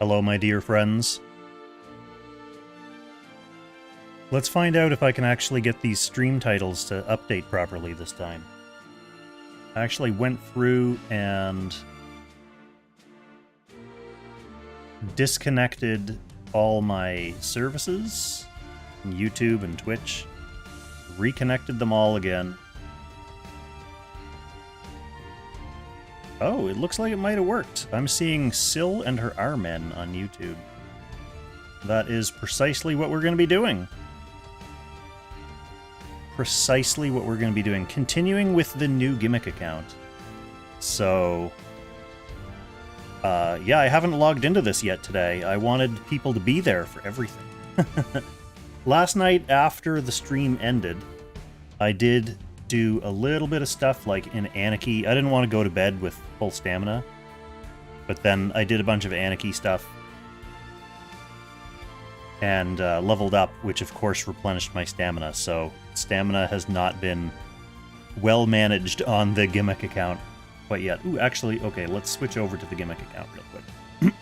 Hello, my dear friends. Let's find out if I can actually get these stream titles to update properly this time. I actually went through and disconnected all my services, YouTube and Twitch, reconnected them all again. Oh, it looks like it might have worked. I'm seeing Syl and R-tier on YouTube. That is precisely what we're going to be doing. Precisely what we're going to be doing. Continuing with the new gimmick account. So, yeah, I haven't logged into this yet today. I wanted people to be there for everything. Last night, after the stream ended, I did do a little bit of stuff like in Anarchy. I didn't want to go to bed with full stamina, but then I did a bunch of Anarchy stuff and leveled up, which of course replenished my stamina. So stamina has not been well managed on the gimmick account quite yet. Ooh, actually, okay, let's switch over to the gimmick account real quick.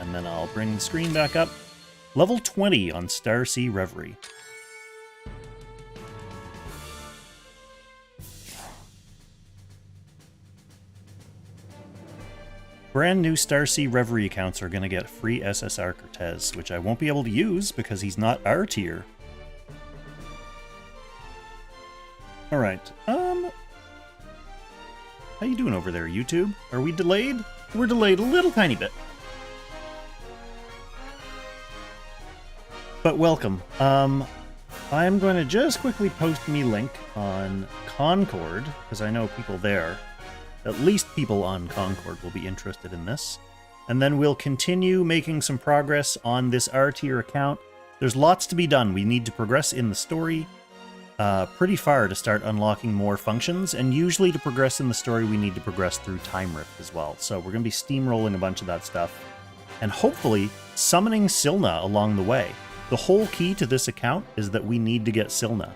And then I'll bring the screen back up. Level 20 on Starsea Reverie. Brand new Starsea Reverie accounts are going to get free SSR Cortez, which I won't be able to use because he's not R-tier. Alright, how you doing over there, YouTube? Are we delayed? We're delayed a little tiny bit. But welcome. I'm going to just quickly post me link on Concord, because I know people there. At least people on Concord will be interested in this. And then we'll continue making some progress on this R-tier account. There's lots to be done. We need to progress in the story pretty far to start unlocking more functions, and usually to progress in the story we need to progress through Time Rift as well. So we're going to be steamrolling a bunch of that stuff, and hopefully summoning Sylna along the way. The whole key to this account is that we need to get Sylna.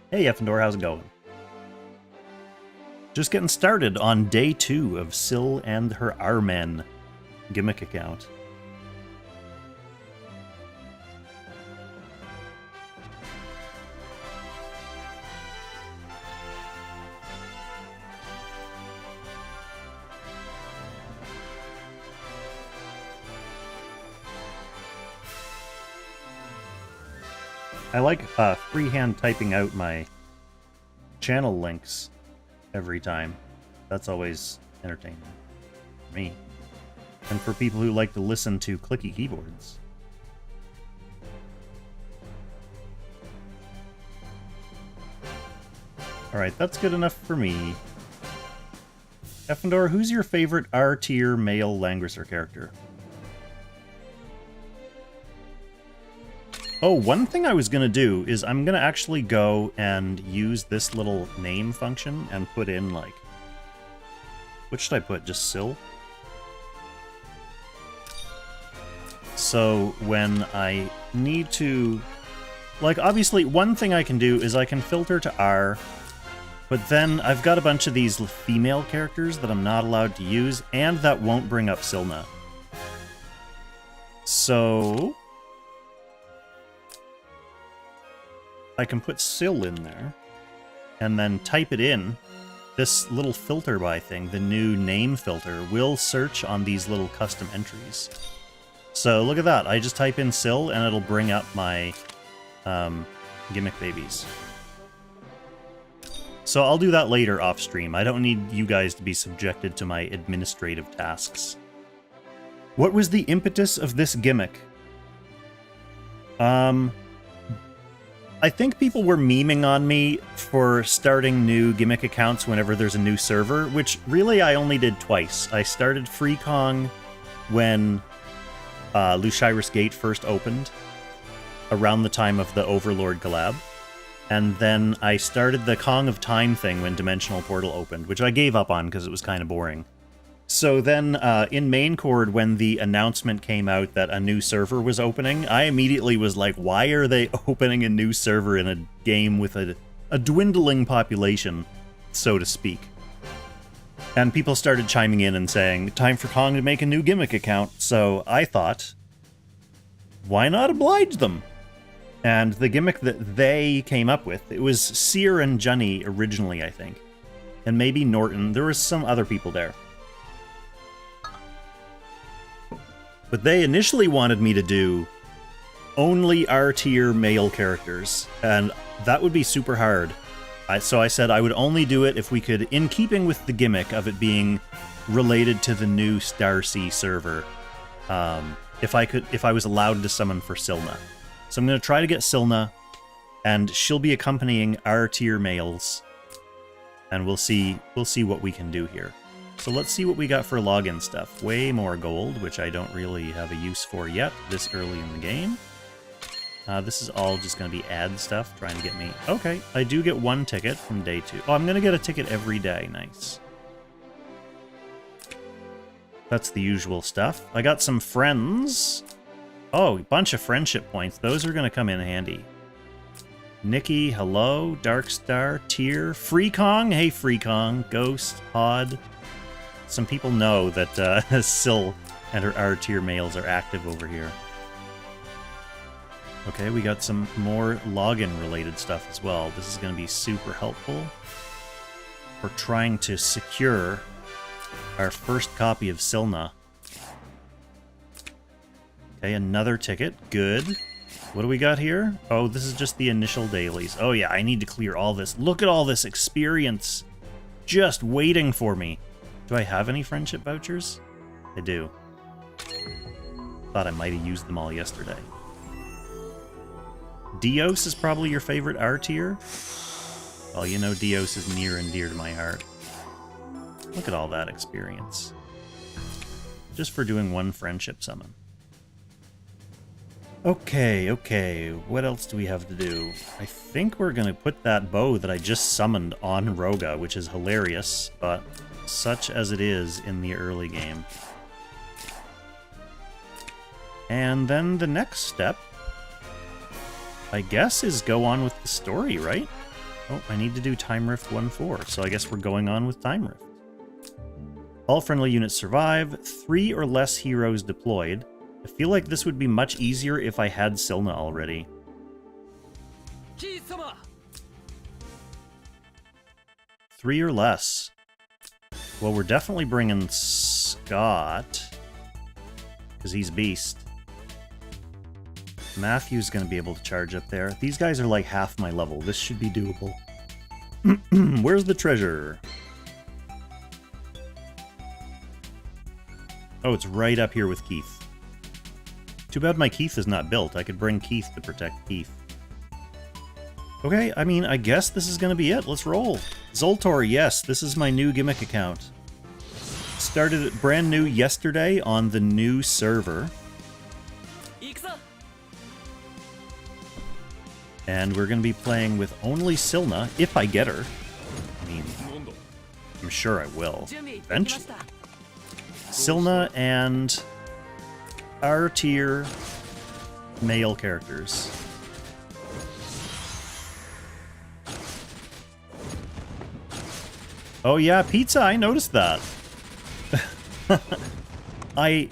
Hey Effendor, how's it going? Just getting started on day 2 of Syl and her R-tier gimmick account. I like freehand typing out my channel links every time. That's always entertaining for me. And for people who like to listen to clicky keyboards. Alright, that's good enough for me. Effendor, who's your favorite R-tier male Langrisser character? Oh, one thing I was going to do is I'm going to actually go and use this little name function and put in, like... What should I put? Just Syl? So when I need to... Like, obviously, one thing I can do is I can filter to R, but then I've got a bunch of these female characters that I'm not allowed to use, and that won't bring up Sylna. So... I can put Syl in there, and then type it in. This little filter by thing, the new name filter, will search on these little custom entries. So look at that, I just type in Syl, and it'll bring up my gimmick babies. So I'll do that later off stream. I don't need you guys to be subjected to my administrative tasks. What was the impetus of this gimmick? I think people were memeing on me for starting new gimmick accounts whenever there's a new server, which really I only did twice. I started FreeKong when Lushyrus Gate first opened, around the time of the Overlord collab. And then I started the Kong of Time thing when Dimensional Portal opened, which I gave up on because it was kind of boring. So then, in main chord, when the announcement came out that a new server was opening, I immediately was like, why are they opening a new server in a game with a dwindling population, so to speak? And people started chiming in and saying, time for Kong to make a new gimmick account. So I thought, why not oblige them? And the gimmick that they came up with, it was Syl and Junny originally, I think. And maybe Norton. There was some other people there. But they initially wanted me to do only R-tier male characters. And that would be super hard. So I said I would only do it if we could, in keeping with the gimmick of it being related to the new Star Sea server, if I was allowed to summon for Sylna. So I'm going to try to get Sylna, and she'll be accompanying R-tier males, and we'll see what we can do here. So let's see what we got for login stuff. Way more gold, which I don't really have a use for yet this early in the game. This is all just going to be ad stuff, trying to get me... Okay, I do get one ticket from day 2. Oh, I'm going to get a ticket every day. Nice. That's the usual stuff. I got some friends. Oh, a bunch of friendship points. Those are going to come in handy. Nikki, hello. Darkstar, Tier. Free Kong. Hey, Free Kong. Ghost, Hod. Some people know that Syl and her R-tier males are active over here. Okay, we got some more login-related stuff as well. This is going to be super helpful. We're trying to secure our first copy of Sylna. Okay, another ticket. Good. What do we got here? Oh, this is just the initial dailies. Oh yeah, I need to clear all this. Look at all this experience just waiting for me. Do I have any friendship vouchers? I do. Thought I might have used them all yesterday. Dios is probably your favorite R-tier? Well, you know Dios is near and dear to my heart. Look at all that experience. Just for doing one friendship summon. Okay, what else do we have to do? I think we're gonna put that bow that I just summoned on Roga, which is hilarious, but such as it is in the early game. And then the next step, I guess, is go on with the story, right? Oh, I need to do Time Rift 1-4, so I guess we're going on with Time Rift. All friendly units survive, 3 or less heroes deployed. I feel like this would be much easier if I had Sylna already. 3 or less. Well, we're definitely bringing Scott, because he's Beast. Matthew's going to be able to charge up there. These guys are like half my level. This should be doable. Where's the treasure? Oh, it's right up here with Keith. Too bad my Keith is not built. I could bring Keith to protect Keith. Okay, I mean, I guess this is going to be it. Let's roll. Zoltor, yes, this is my new gimmick account. Started it brand new yesterday on the new server. And we're going to be playing with only Sylna, if I get her. I mean, I'm sure I will, eventually. Sylna and R-tier male characters. Oh yeah, pizza, I noticed that. I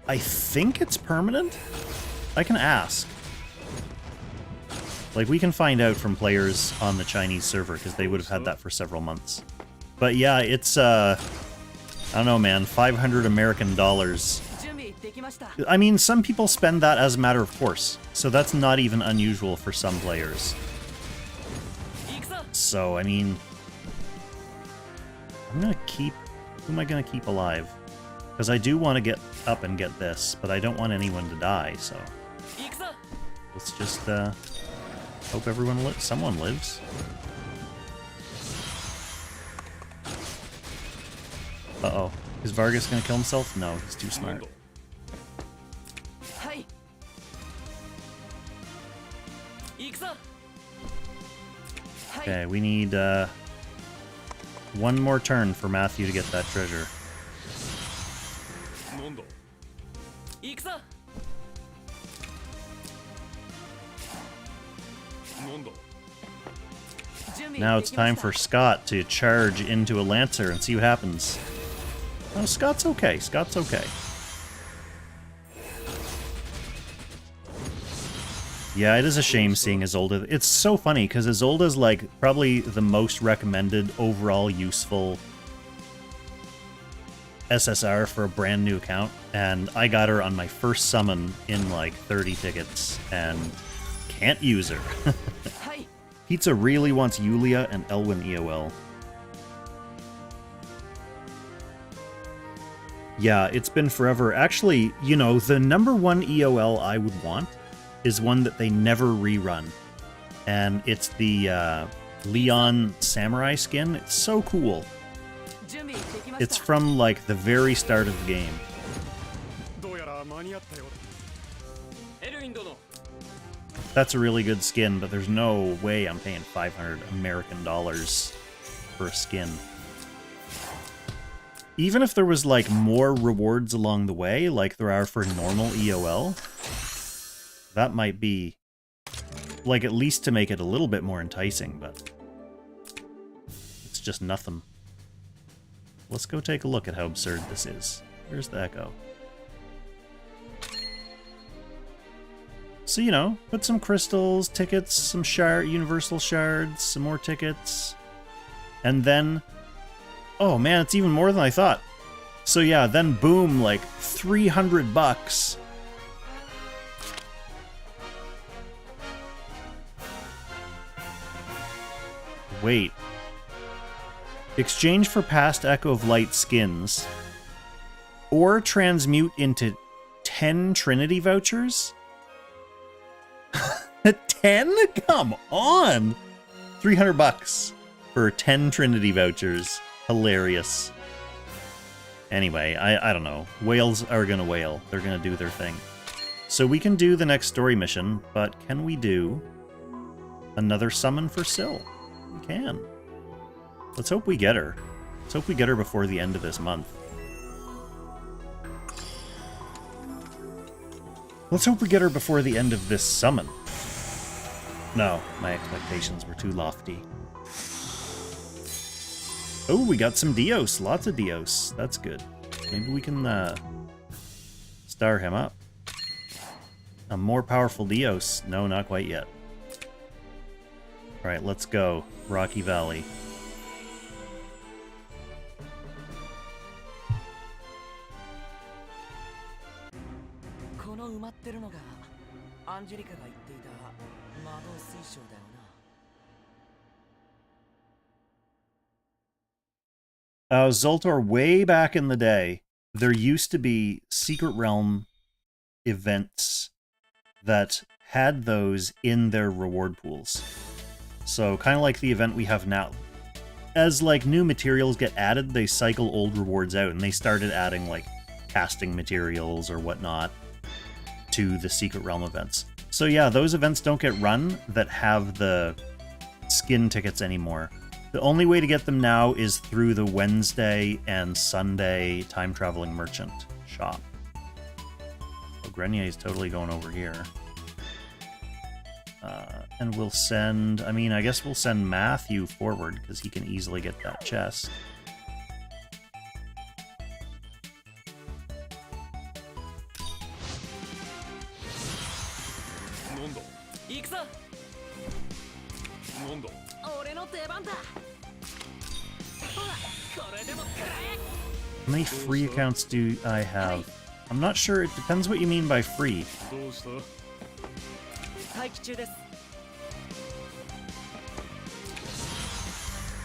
think it's permanent? I can ask. Like, we can find out from players on the Chinese server, because they would have had that for several months. But yeah, it's, I don't know, man, 500 American dollars. I mean, some people spend that as a matter of course, so that's not even unusual for some players. So, I mean, I'm gonna keep... Who am I gonna keep alive? Because I do want to get up and get this, but I don't want anyone to die, so... Let's just, hope someone lives. Uh-oh. Is Vargas gonna kill himself? No, he's too smart. Okay, we need, one more turn for Matthew to get that treasure. Now it's time for Scott to charge into a Lancer and see what happens. Oh, Scott's okay. Scott's okay. Yeah, it is a shame seeing Isolde. It's so funny, because Isolde's, like, probably the most recommended, overall useful SSR for a brand new account, and I got her on my first summon in, like, 30 tickets, and can't use her. Pizza really wants Yulia and Elwyn EOL. Yeah, it's been forever. Actually, you know, the #1 EOL I would want is one that they never rerun. And it's the Leon Samurai skin. It's so cool. It's from, like, the very start of the game. That's a really good skin, but there's no way I'm paying $500 American for a skin. Even if there was, like, more rewards along the way, like there are for normal EOL, that might be, like, at least to make it a little bit more enticing, but it's just nothing. Let's go take a look at how absurd this is. Where's the Echo? So, you know, put some crystals, tickets, some universal shards, some more tickets, and then... Oh man, it's even more than I thought. So yeah, then boom, like $300. Wait. Exchange for past Echo of Light skins. Or transmute into 10 Trinity vouchers? 10? Come on! $300 for 10 Trinity vouchers. Hilarious. Anyway, I don't know. Whales are gonna whale. They're gonna do their thing. So we can do the next story mission, but can we do another summon for Syl? We can. Let's hope we get her. Let's hope we get her before the end of this month. Let's hope we get her before the end of this summon. No, my expectations were too lofty. Oh, we got some Dios. Lots of Dios. That's good. Maybe we can star him up. A more powerful Dios. No, not quite yet. Alright, let's go. Rocky Valley. Zoltar, way back in the day, there used to be Secret Realm events that had those in their reward pools. So, kind of like the event we have now. As, like, new materials get added, they cycle old rewards out, and they started adding, like, casting materials or whatnot to the Secret Realm events. So yeah, those events don't get run that have the skin tickets anymore. The only way to get them now is through the Wednesday and Sunday time-traveling merchant shop. So Grenier is totally going over here. And we'll send... I mean, I guess we'll send Matthew forward, because he can easily get that chest. How many free accounts do I have? I'm not sure. It depends what you mean by free.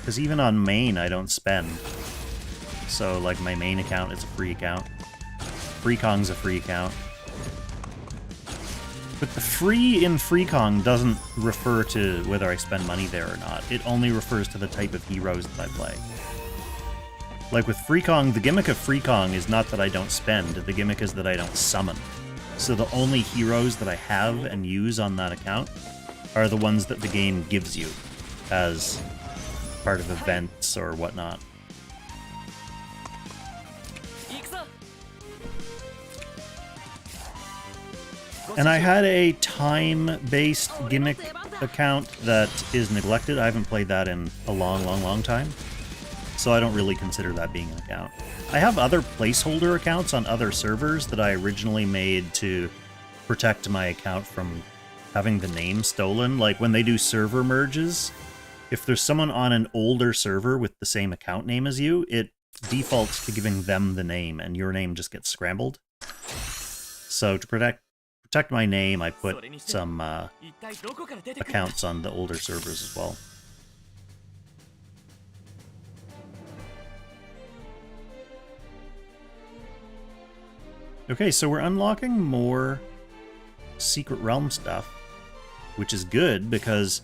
Because even on main, I don't spend. So, like, my main account is a free account. FreeKong's a free account. But the free in FreeKong doesn't refer to whether I spend money there or not. It only refers to the type of heroes that I play. Like with FreeKong, the gimmick of FreeKong is not that I don't spend, the gimmick is that I don't summon. So the only heroes that I have and use on that account are the ones that the game gives you as part of events or whatnot. And I had a time-based gimmick account that is neglected. I haven't played that in a long time, so I don't really consider that being an account. I have other placeholder accounts on other servers that I originally made to protect my account from having the name stolen. Like when they do server merges, if there's someone on an older server with the same account name as you, it defaults to giving them the name, and your name just gets scrambled. So to protect my name, I put some accounts on the older servers as well. Okay, so we're unlocking more Secret Realm stuff, which is good because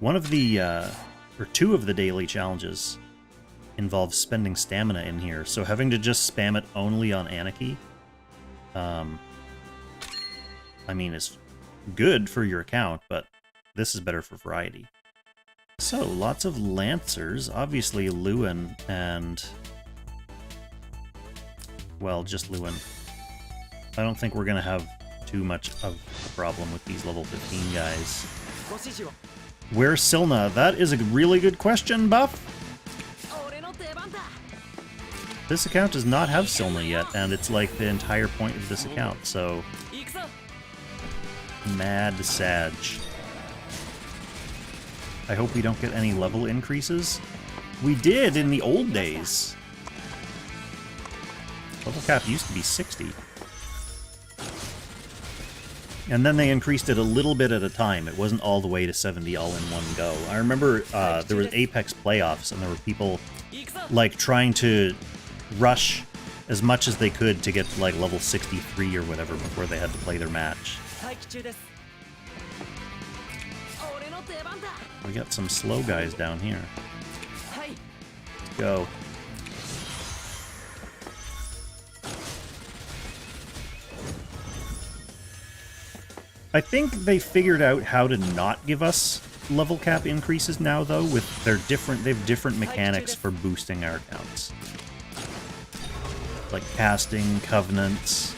one of the, or two of the daily challenges involves spending stamina in here, so having to just spam it only on Anarchy, I mean, it's good for your account, but this is better for variety. So, lots of Lancers, obviously Lewin and, well, just Lewin. I don't think we're going to have too much of a problem with these level 15 guys. Where's Silna? That is a really good question, Buff. This account does not have Silna yet, and it's like the entire point of this account, so... Mad Sag. I hope we don't get any level increases. We did in the old days. Level cap used to be 60. And then they increased it a little bit at a time. It wasn't all the way to 70 all in one go. I remember there was Apex playoffs, and there were people like trying to rush as much as they could to get to like level 63 or whatever before they had to play their match. We got some slow guys down here. Let's go. I think they figured out how to not give us level cap increases now, though, with their they have different mechanics for boosting our accounts. Like casting, covenants.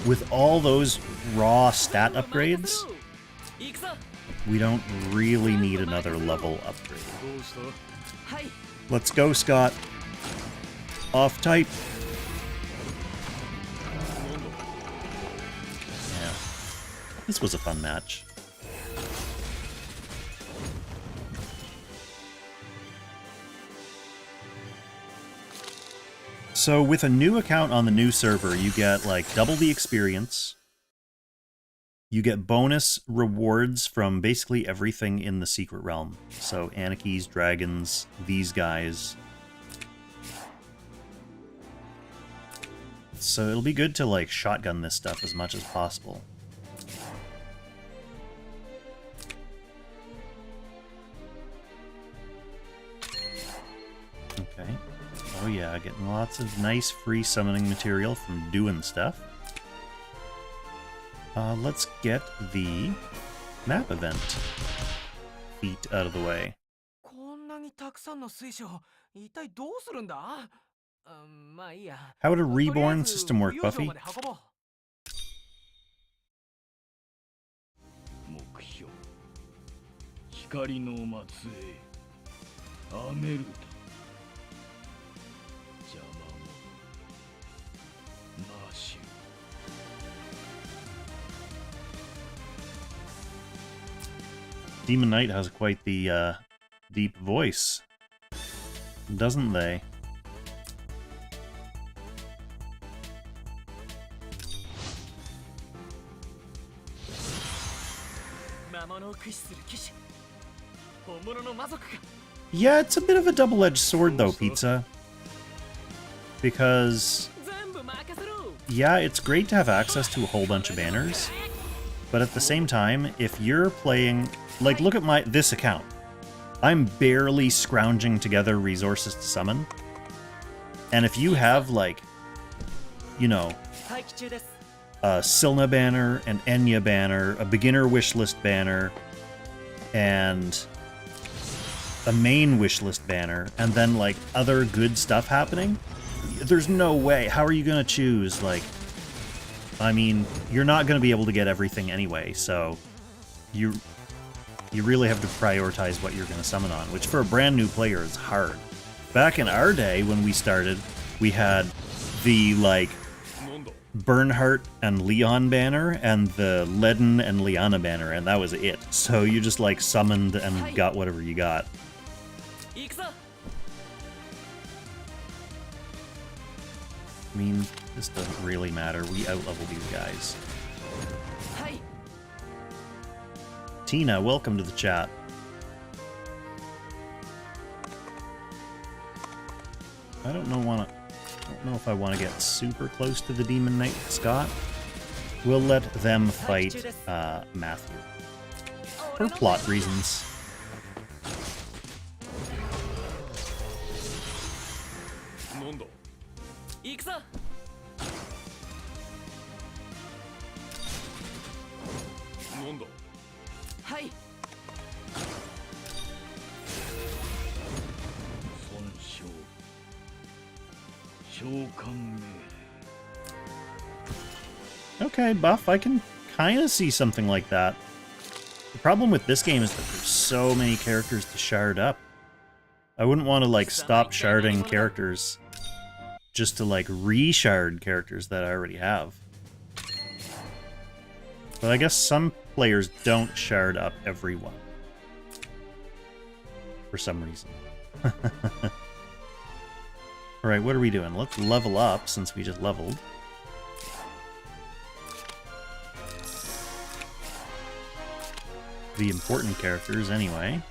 With all those raw stat upgrades, we don't really need another level upgrade. Let's go, Scott. Off type. Yeah. This was a fun match. So with a new account on the new server, you get like double the experience. You get bonus rewards from basically everything in the Secret Realm. So Anarchies, Dragons, these guys. So it'll be good to like shotgun this stuff as much as possible. Okay. Oh yeah, getting lots of nice free summoning material from doing stuff. Let's get the map event feat out of the way. How would a reborn system work, Buffy? Demon Knight has quite the deep voice, doesn't they? Yeah, it's a bit of a double-edged sword though, Pizza. Because, yeah, it's great to have access to a whole bunch of banners, but at the same time, if you're playing... Like, look at this account. I'm barely scrounging together resources to summon. And if you have, like, you know, a Silna banner, an Enya banner, a beginner wishlist banner, and a main wishlist banner, and then, like, other good stuff happening, there's no way. How are you going to choose? Like, I mean, you're not going to be able to get everything anyway, so You really have to prioritize what you're going to summon on, which for a brand new player is hard. Back in our day, when we started, we had the, like, Bernhardt and Leon banner, and the Ledin and Liana banner, and that was it. So you just, like, summoned and got whatever you got. I mean, this doesn't really matter. We outlevel these guys. Tina, welcome to the chat. I don't know if I want to get super close to the Demon Knight Scott. We'll let them fight Matthew. For plot reasons. Okay, Buff, I can kind of see something like that. The problem with this game is that there's so many characters to shard up. I wouldn't want to, like, stop sharding characters just to, like, re-shard characters that I already have. But I guess some players don't shard up everyone. For some reason. Alright, what are we doing? Let's level up, since we just leveled. The important characters, anyway.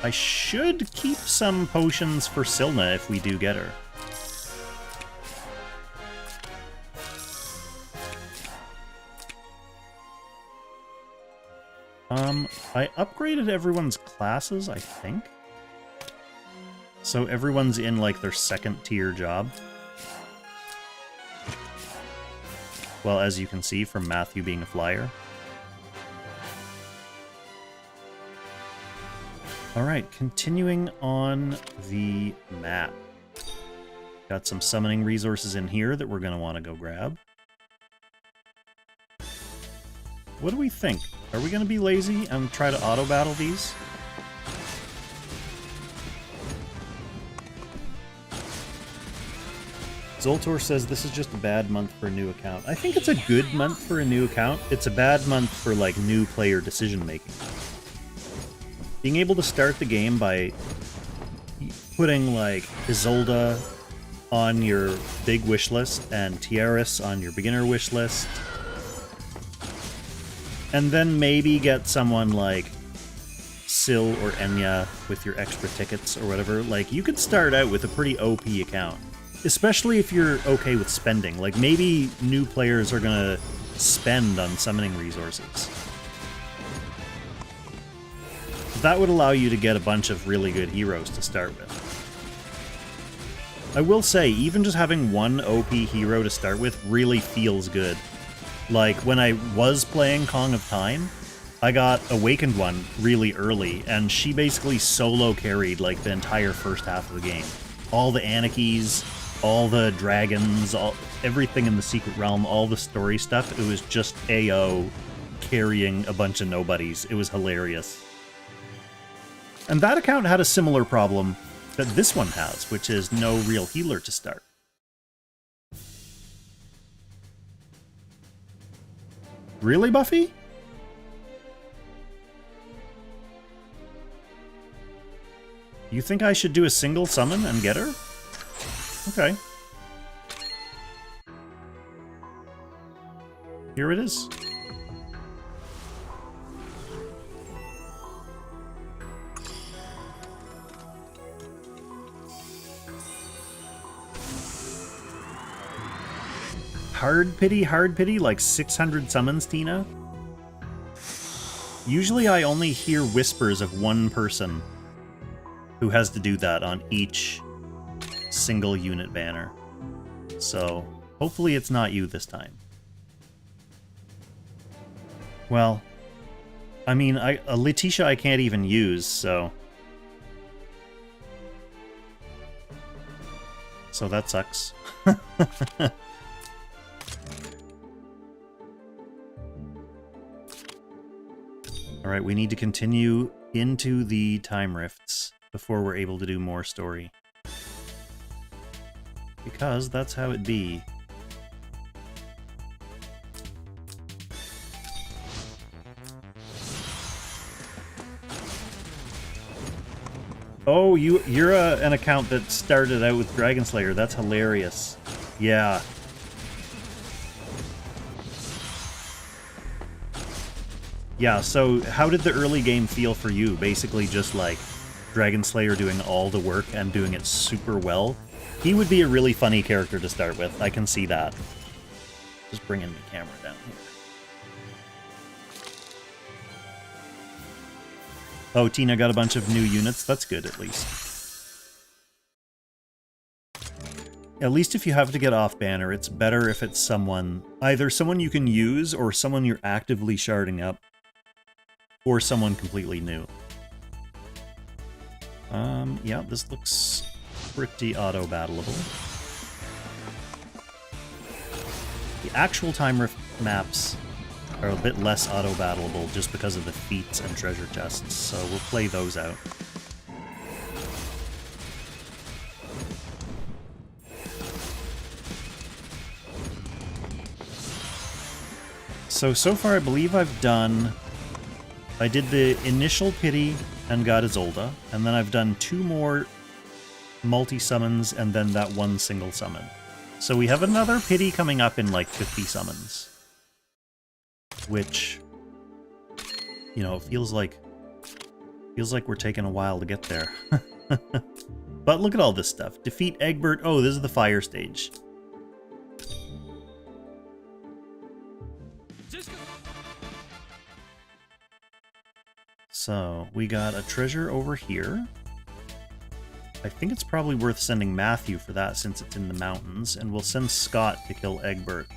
I should keep some potions for Sylna if we do get her. I upgraded everyone's classes, I think. So everyone's in, like, their second tier job. Well, as you can see from Matthew being a flyer. Alright, continuing on the map. Got some summoning resources in here that we're going to want to go grab. What do we think? Are we going to be lazy and try to auto-battle these? Zoltor says this is just a bad month for a new account. I think it's a good month for a new account. It's a bad month for, like, new player decision-making. Being able to start the game by putting, like, Isolde on your big wish list and Tiaris on your beginner wish list, and then maybe get someone like Syl or Enya with your extra tickets or whatever. Like, you could start out with a pretty OP account, especially if you're okay with spending. Like, maybe new players are gonna spend on summoning resources. That would allow you to get a bunch of really good heroes to start with. I will say, even just having one OP hero to start with really feels good. Like, when I was playing Kong of Time, I got Awakened One really early, and she basically solo carried, like, the entire first half of the game. All the Anarchies, all the dragons, everything in the Secret Realm, all the story stuff, it was just AO carrying a bunch of nobodies. It was hilarious. And that account had a similar problem that this one has, which is no real healer to start. Really, Buffy? You think I should do a single summon and get her? Okay. Here it is. Hard pity, like 600 summons, Tina? Usually I only hear whispers of one person who has to do that on each single unit banner. So, hopefully it's not you this time. Well, I mean, a Letitia I can't even use, so... So that sucks. Alright, we need to continue into the time rifts before we're able to do more story. Because that's how it be. Oh, you're an account that started out with Dragon Slayer. That's hilarious. Yeah. Yeah, so how did the early game feel for you? Basically just like Dragon Slayer doing all the work and doing it super well. He would be a really funny character to start with. I can see that. Just bringing the camera down here. Oh, Tina got a bunch of new units. That's good, at least. At least if you have to get off banner, it's better if it's someone... either someone you can use, or someone you're actively sharding up, or someone completely new. Yeah, this looks pretty auto-battleable. The actual time rift maps are a bit less auto-battleable just because of the feats and treasure chests, so we'll play those out. So far I believe I've done... I did the initial pity and got Isolde, and then I've done 2 more multi-summons and then that 1 single summon. So we have another pity coming up in like 50 summons. Which, you know, feels like we're taking a while to get there. But look at all this stuff. Defeat Egbert. Oh, this is the fire stage. So, we got a treasure over here. I think it's probably worth sending Matthew for that since it's in the mountains, and we'll send Scott to kill Egbert.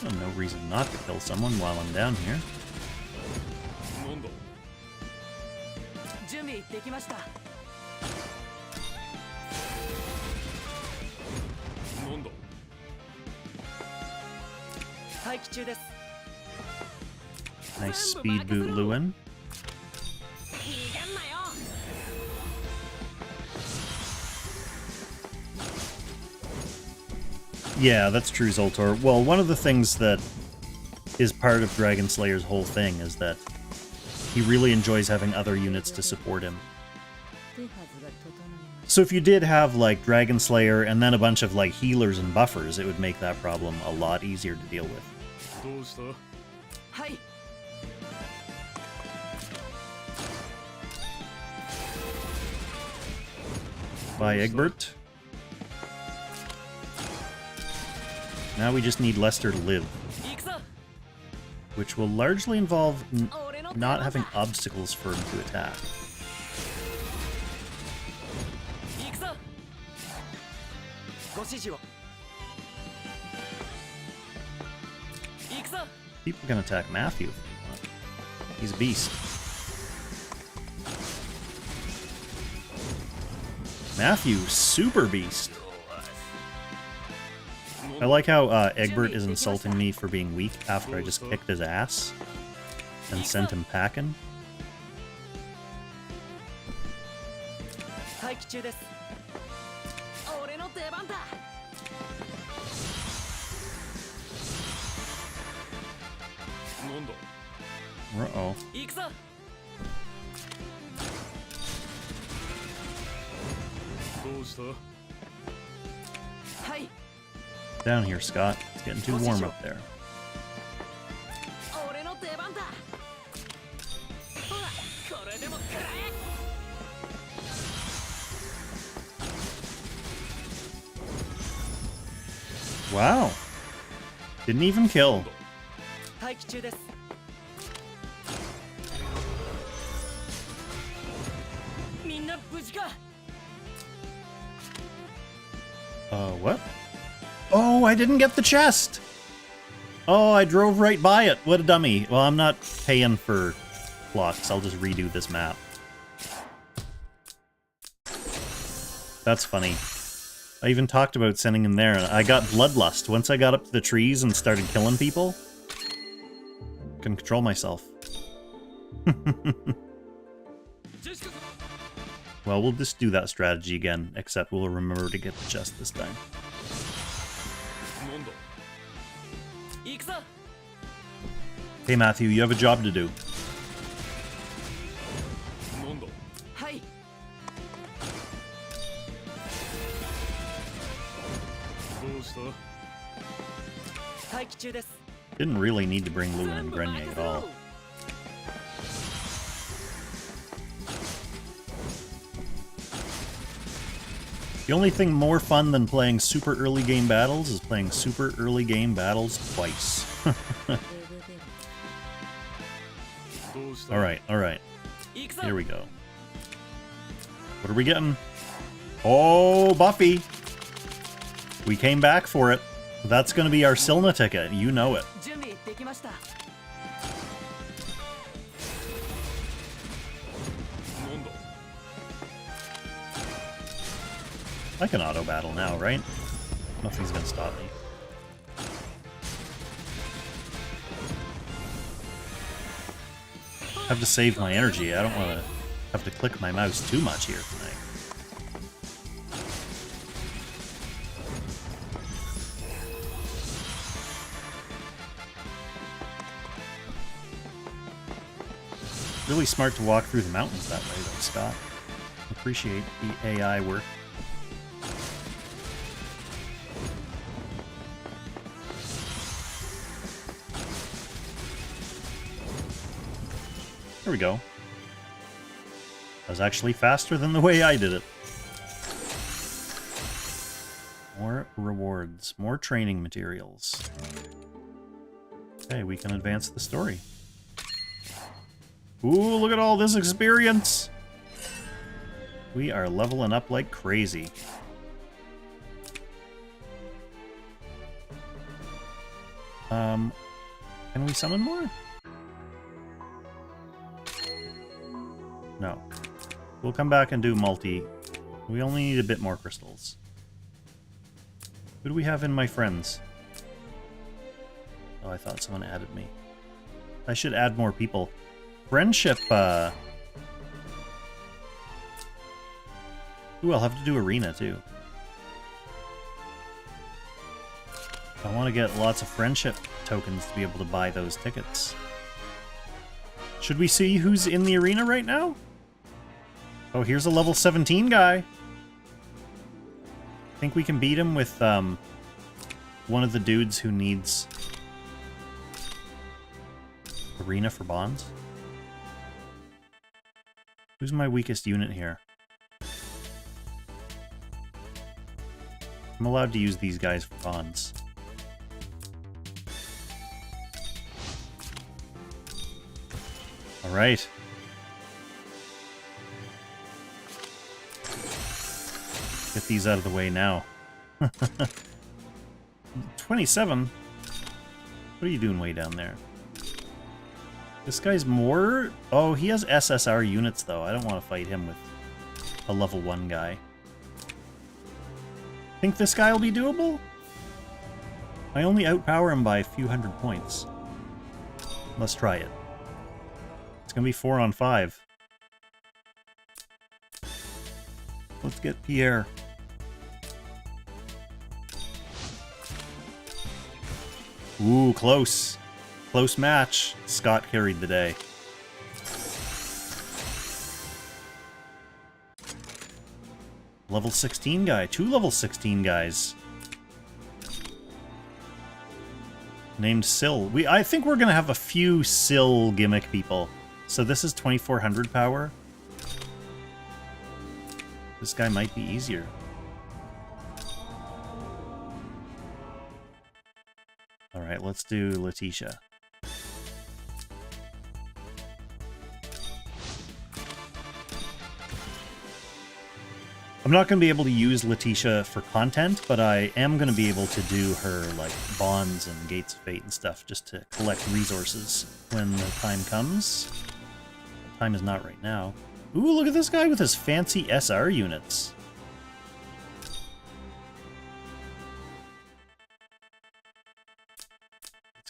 Well, no reason not to kill someone while I'm down here. Nice speed boot Lewin. Yeah, that's true, Zoltor. Well, one of the things that is part of Dragon Slayer's whole thing is that he really enjoys having other units to support him. So if you did have, like, Dragon Slayer and then a bunch of, like, healers and buffers, it would make that problem a lot easier to deal with. Bye, Egbert. Now we just need Lester to live. Which will largely involve not having obstacles for him to attack. People can attack Matthew. He's a beast. Matthew, super beast. I like how Egbert is insulting me for being weak after I just kicked his ass and sent him packing. Uh-oh. Down here, Scott. It's getting too warm up there. Wow. Didn't even kill. What? Oh, I didn't get the chest! Oh, I drove right by it. What a dummy. Well, I'm not paying for blocks. I'll just redo this map. That's funny. I even talked about sending him there, and I got bloodlust. Once I got up to the trees and started killing people, couldn't control myself. Well, we'll just do that strategy again, except we'll remember to get the chest this time. Hey Matthew, you have a job to do. Didn't really need to bring Lewin and Grenier at all. The only thing more fun than playing super early game battles is playing super early game battles twice. Alright, alright. Here we go. What are we getting? Oh, Buffy! We came back for it. That's gonna be our Silna ticket, you know it. I can auto battle now, right? Nothing's gonna stop me. I have to save my energy. I don't want to have to click my mouse too much here tonight. Really smart to walk through the mountains that way, though, Scott. Appreciate the AI work. There we go. That was actually faster than the way I did it. More rewards, more training materials. Okay, we can advance the story. Ooh, look at all this experience! We are leveling up like crazy. Can we summon more? No. We'll come back and do multi. We only need a bit more crystals. Who do we have in my friends? Oh, I thought someone added me. I should add more people. Friendship, Ooh, I'll have to do arena, too. I want to get lots of friendship tokens to be able to buy those tickets. Should we see who's in the arena right now? Oh, here's a level 17 guy. I think we can beat him with one of the dudes who needs arena for bonds. Who's my weakest unit here? I'm allowed to use these guys for bonds. Alright. Get these out of the way now. 27? What are you doing way down there? This guy's more... Oh, he has SSR units, though. I don't want to fight him with a level 1 guy. Think this guy will be doable? I only outpower him by a few hundred points. Let's try it. It's gonna be 4 on 5. Let's get Pierre. Ooh, close. Close match. Scott carried the day. Level 16 guy. 2 level 16 guys. Named Syl. I think we're gonna have a few Syl gimmick people. So this is 2400 power. This guy might be easier. Alright, let's do Letitia. I'm not going to be able to use Letitia for content, but I am going to be able to do her, like, bonds and Gates of Fate and stuff, just to collect resources when the time comes. The time is not right now. Ooh, look at this guy with his fancy SR units.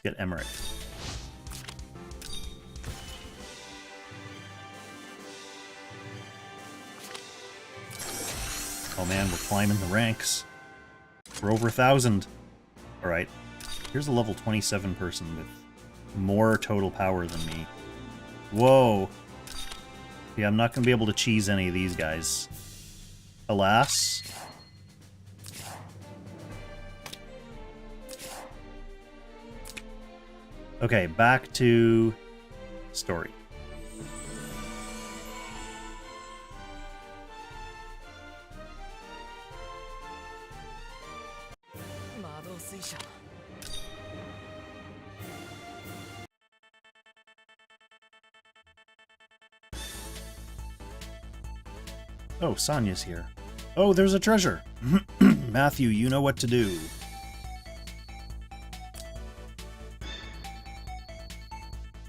Let's get Emmerich. Oh man, we're climbing the ranks. We're over 1,000. Alright. Here's a level 27 person with more total power than me. Whoa. Yeah, I'm not going to be able to cheese any of these guys. Alas. Okay, back to story. Oh, Sonya's here. Oh, there's a treasure! Matthew, you know what to do.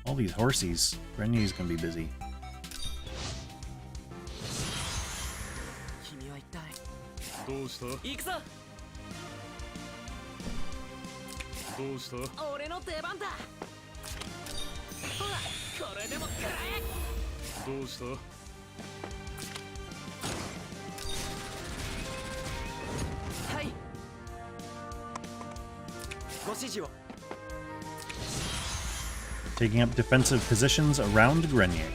All these horsies. Grenier's gonna be busy. Taking up defensive positions around Grenier.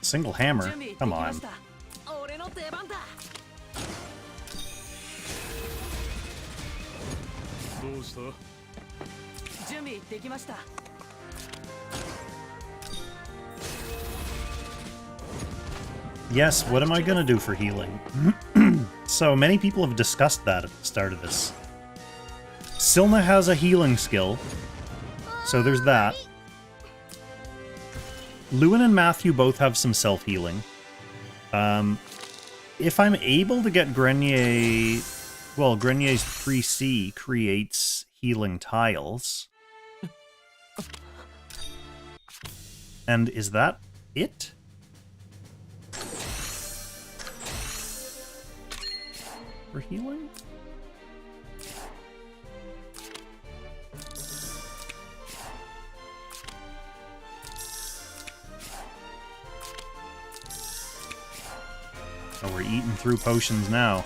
Single hammer? Come on. Yes, what am I gonna do for healing? So many people have discussed that at the start of this. Silna has a healing skill, so there's that. Lewin and Matthew both have some self-healing. If I'm able to get Grenier... Well, Grenier's 3C creates healing tiles. And is that it? For healing? Oh, we're eating through potions now.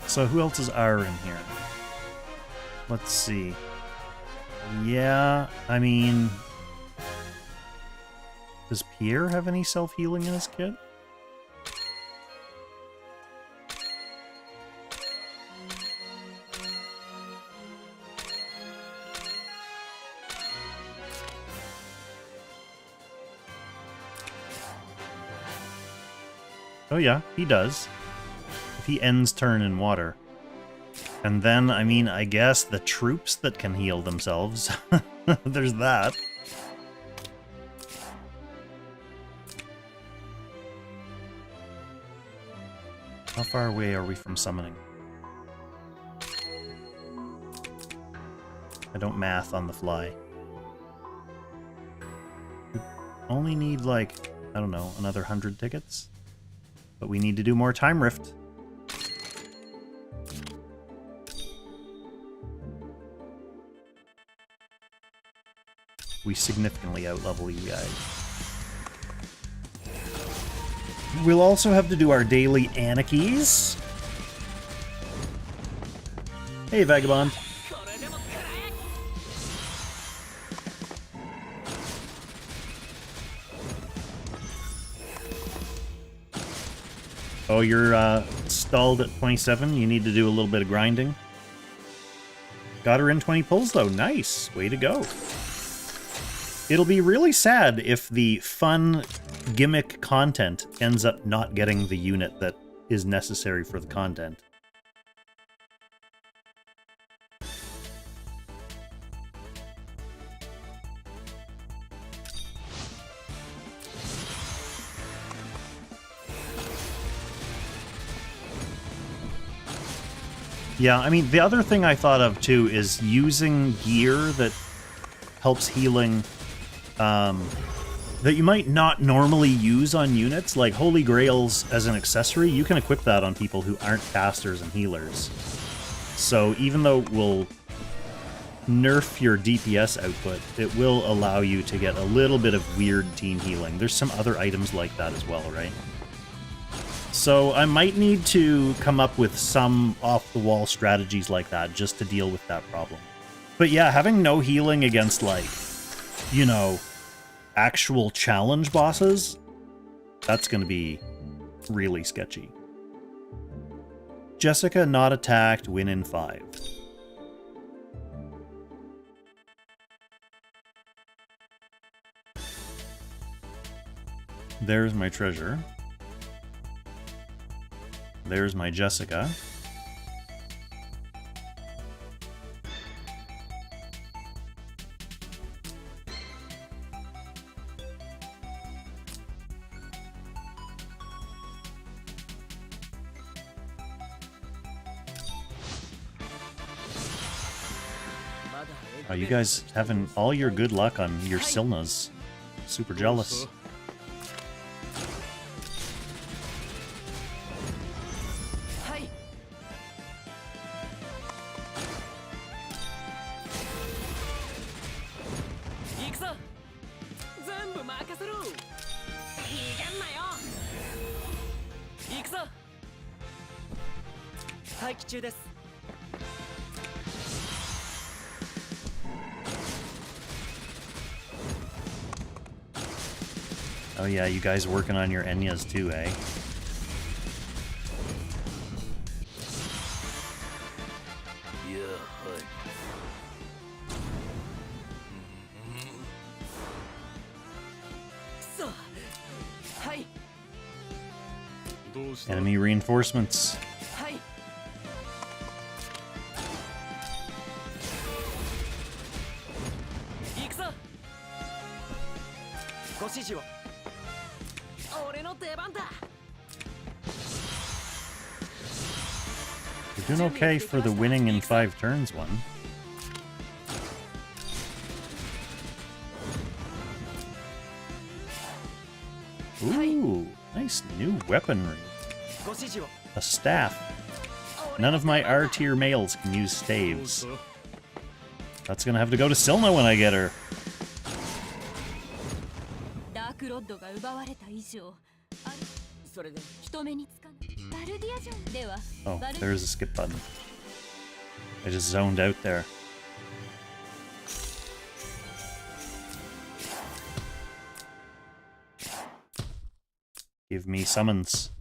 So who else is R in here? Let's see. Yeah, I mean... Does Pierre have any self-healing in his kit? Oh yeah, he does. If he ends turn in water. And then, I mean, I guess the troops that can heal themselves. There's that. How far away are we from summoning? I don't math on the fly. We only need, like, I don't know, another 100 tickets? But we need to do more Time Rift. We significantly outlevel you guys. We'll also have to do our daily Anakies. Hey, Vagabond. Oh, you're stalled at 27? You need to do a little bit of grinding? Got her in 20 pulls, though. Nice. Way to go. It'll be really sad if the fun gimmick content ends up not getting the unit that is necessary for the content. Yeah, I mean, the other thing I thought of, too, is using gear that helps healing, that you might not normally use on units, like Holy Grails as an accessory. You can equip that on people who aren't casters and healers. So even though it will nerf your DPS output, it will allow you to get a little bit of weird team healing. There's some other items like that as well, right? So I might need to come up with some off-the-wall strategies like that just to deal with that problem. But yeah, having no healing against, like, you know, actual challenge bosses, that's going to be really sketchy. Jessica not attacked, win in 5. There's my treasure. There's my Jessica. Oh, you guys having all your good luck on your Sylnas. Super jealous. Oh yeah, you guys working on your Enyas too, eh? Enemy reinforcements. You're doing okay for the winning in 5 turns one. Ooh, nice new weaponry. A staff. None of my R-tier males can use staves. That's gonna have to go to Sylna when I get her. Oh, there's a skip button. I just zoned out there. Give me summons.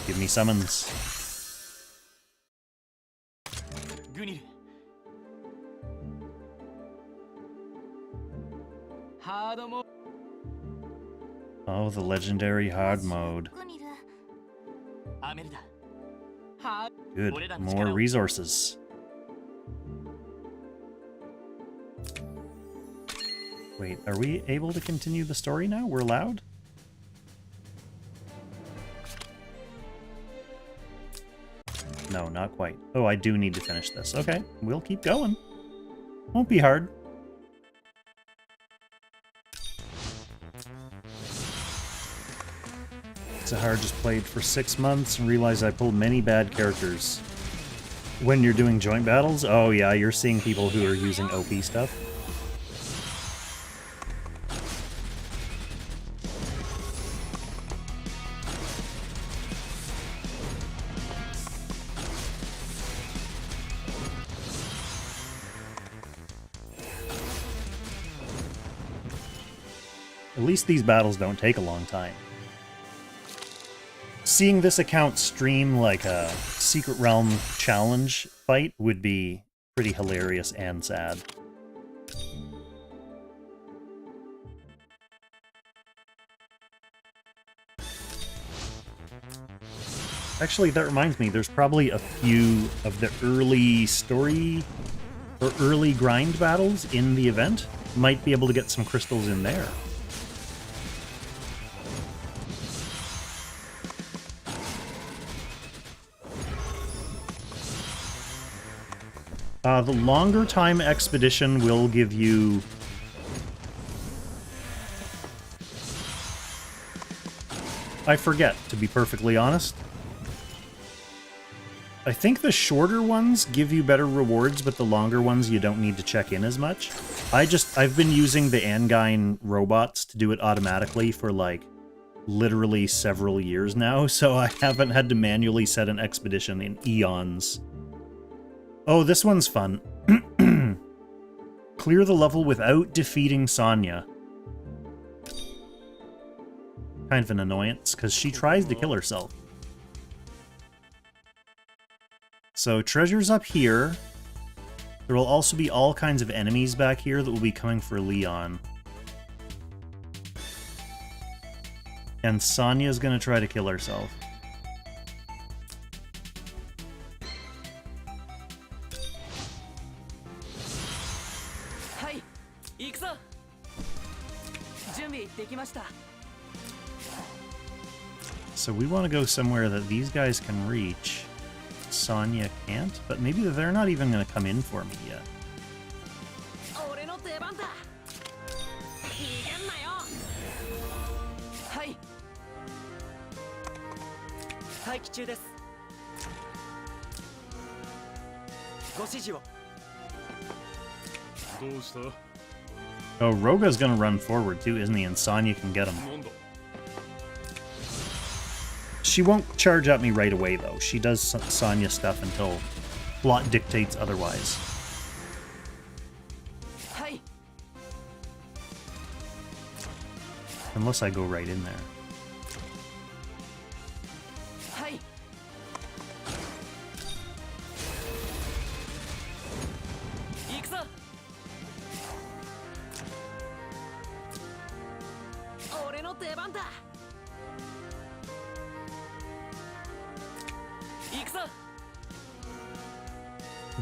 Give me summons. Oh, the legendary hard mode. Good, more resources. Wait, are we able to continue the story now? We're allowed? No, not quite. Oh, I do need to finish this. Okay, we'll keep going. Won't be hard. Sahar just played for 6 months and realized I pulled many bad characters. When you're doing joint battles? Oh yeah, you're seeing people who are using OP stuff. At least these battles don't take a long time. Seeing this account stream like a Secret Realm challenge fight would be pretty hilarious and sad. Actually, that reminds me, there's probably a few of the early story or early grind battles in the event. Might be able to get some crystals in there. The longer time expedition will give you... I forget, to be perfectly honest. I think the shorter ones give you better rewards, but the longer ones you don't need to check in as much. I've been using the Angine robots to do it automatically for, like, literally several years now, so I haven't had to manually set an expedition in eons. Oh, this one's fun. Clear the level without defeating Sonya. Kind of an annoyance, because she tries to kill herself. So, treasure's up here. There will also be all kinds of enemies back here that will be coming for Leon. And Sonya's gonna try to kill herself. So we want to go somewhere that these guys can reach. Sonya can't, but maybe they're not even going to come in for me yet. Oh, Roga's going to run forward too, isn't he? And Sonya can get him. She won't charge at me right away, though. She does Sonya stuff until plot dictates otherwise. Unless I go right in there.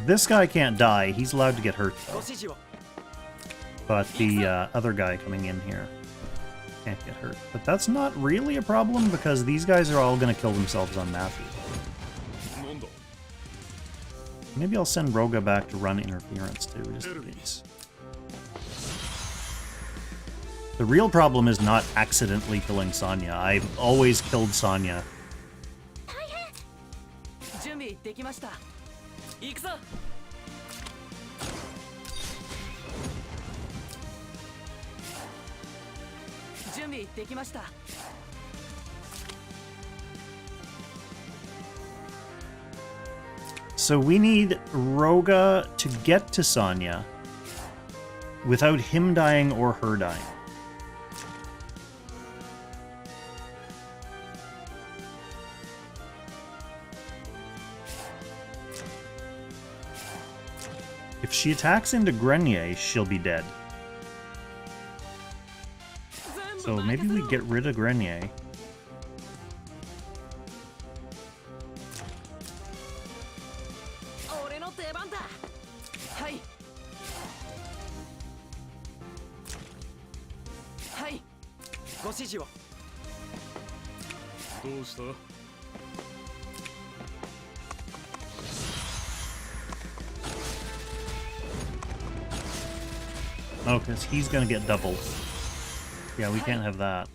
This guy can't die. He's allowed to get hurt, though. But the other guy coming in here can't get hurt. But that's not really a problem, because these guys are all going to kill themselves on Matthew. Maybe I'll send Roga back to run interference, too, just in case. The real problem is not accidentally killing Sonya. I've always killed Sonya. So we need Roga to get to Sonya without him dying or her dying. If she attacks into Grenier, she'll be dead. So maybe we get rid of Grenier. Oh, because he's going to get doubled. Yeah, we can't have that.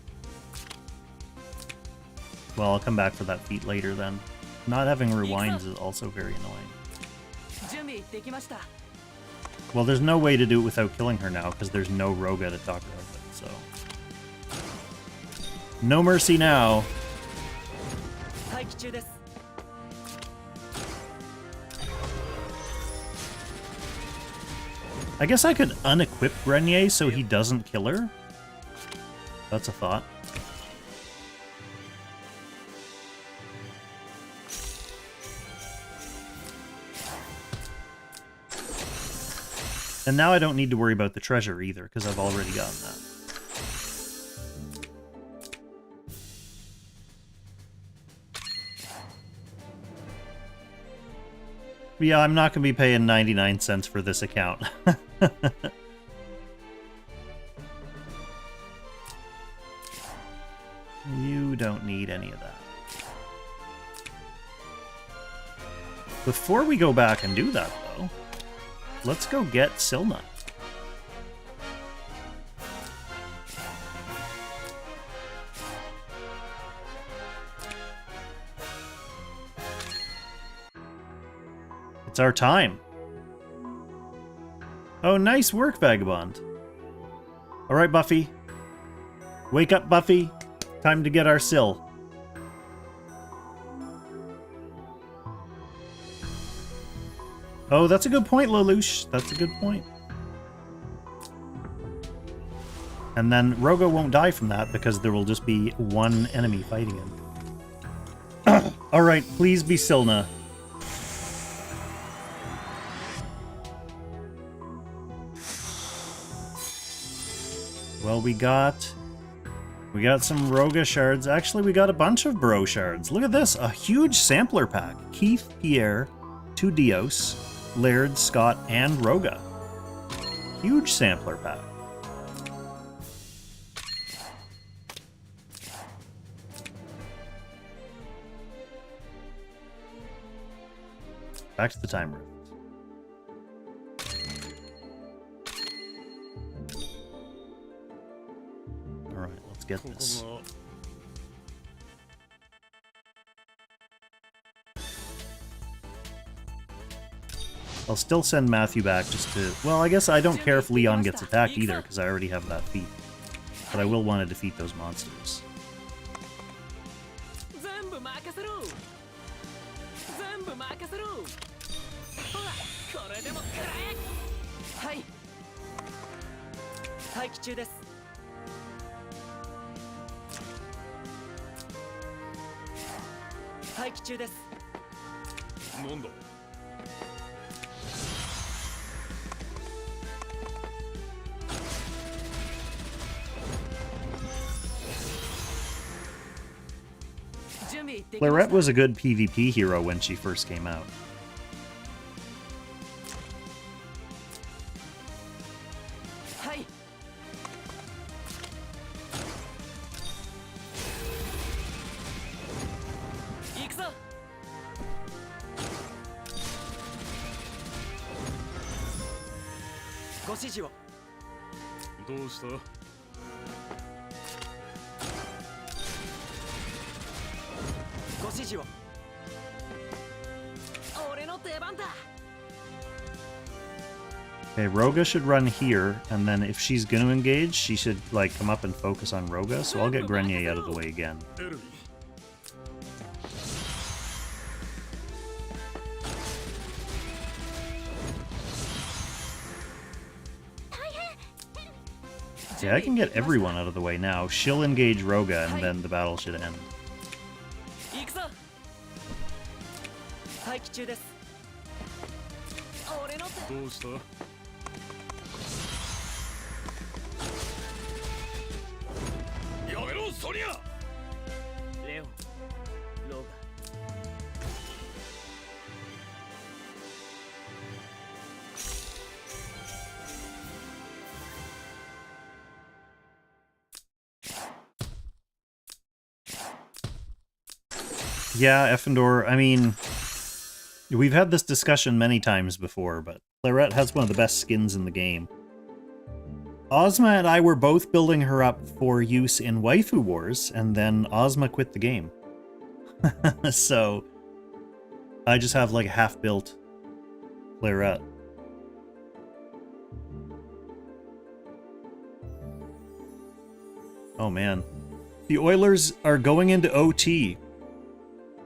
Well, I'll come back for that feat later then. Not having rewinds is also very annoying. Well, there's no way to do it without killing her now, because there's no Roga to talk her out of it, so... No mercy now! I guess I could unequip Grenier so he doesn't kill her. That's a thought. And now I don't need to worry about the treasure either, because I've already gotten that. Yeah, I'm not going to be paying 99 cents for this account. You don't need any of that. Before we go back and do that, though, let's go get Sylna. It's our time. Oh, nice work, Vagabond. All right, Buffy. Wake up, Buffy. Time to get our Syl. Oh, that's a good point, Lelouch. That's a good point. And then Roga won't die from that because there will just be one enemy fighting him. Alright, please be Sylna. Well, we got some Roga shards. Actually, we got a bunch of Bro shards. Look at this, a huge sampler pack. Keith, Pierre, 2 Dios, Laird, Scott, and Roga. Huge sampler pack. Back to the time room. Alright, let's get this. I'll still send Matthew back just to... Well, I guess I don't care if Leon gets attacked either, because I already have that feat. But I will want to defeat those monsters. Clairette was a good PvP hero when she first came out. Okay, Roga should run here, and then if she's going to engage, she should like come up and focus on Roga, so I'll get Grenier out of the way again. Yeah, I can get everyone out of the way now. She'll engage Roga, and then the battle should end. Yeah, Effendor, I mean, we've had this discussion many times before, but Clairette has one of the best skins in the game. Ozma and I were both building her up for use in Waifu Wars, and then Ozma quit the game. So, I just have like a half-built Clairette. Oh man. The Oilers are going into OT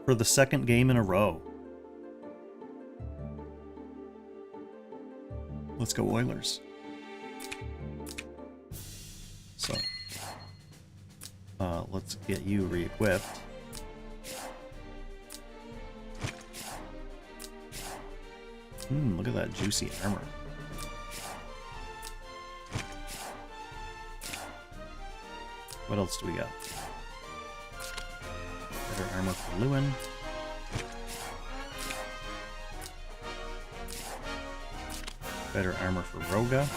for the second game in a row. Let's go Oilers. So, let's get you re-equipped. Look at that juicy armor. What else do we got? Better armor for Lewin. Better armor for Roga.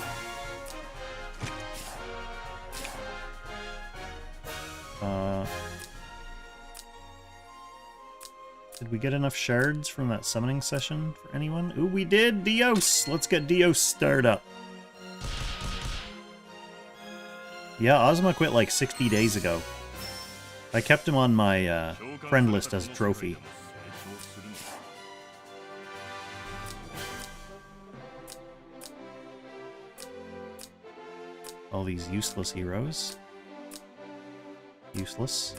Did we get enough shards from that summoning session for anyone? Ooh, we did! Dios! Let's get Dios started up. Yeah, Ozma quit like 60 days ago. I kept him on my friend list as a trophy. All these useless heroes. Useless.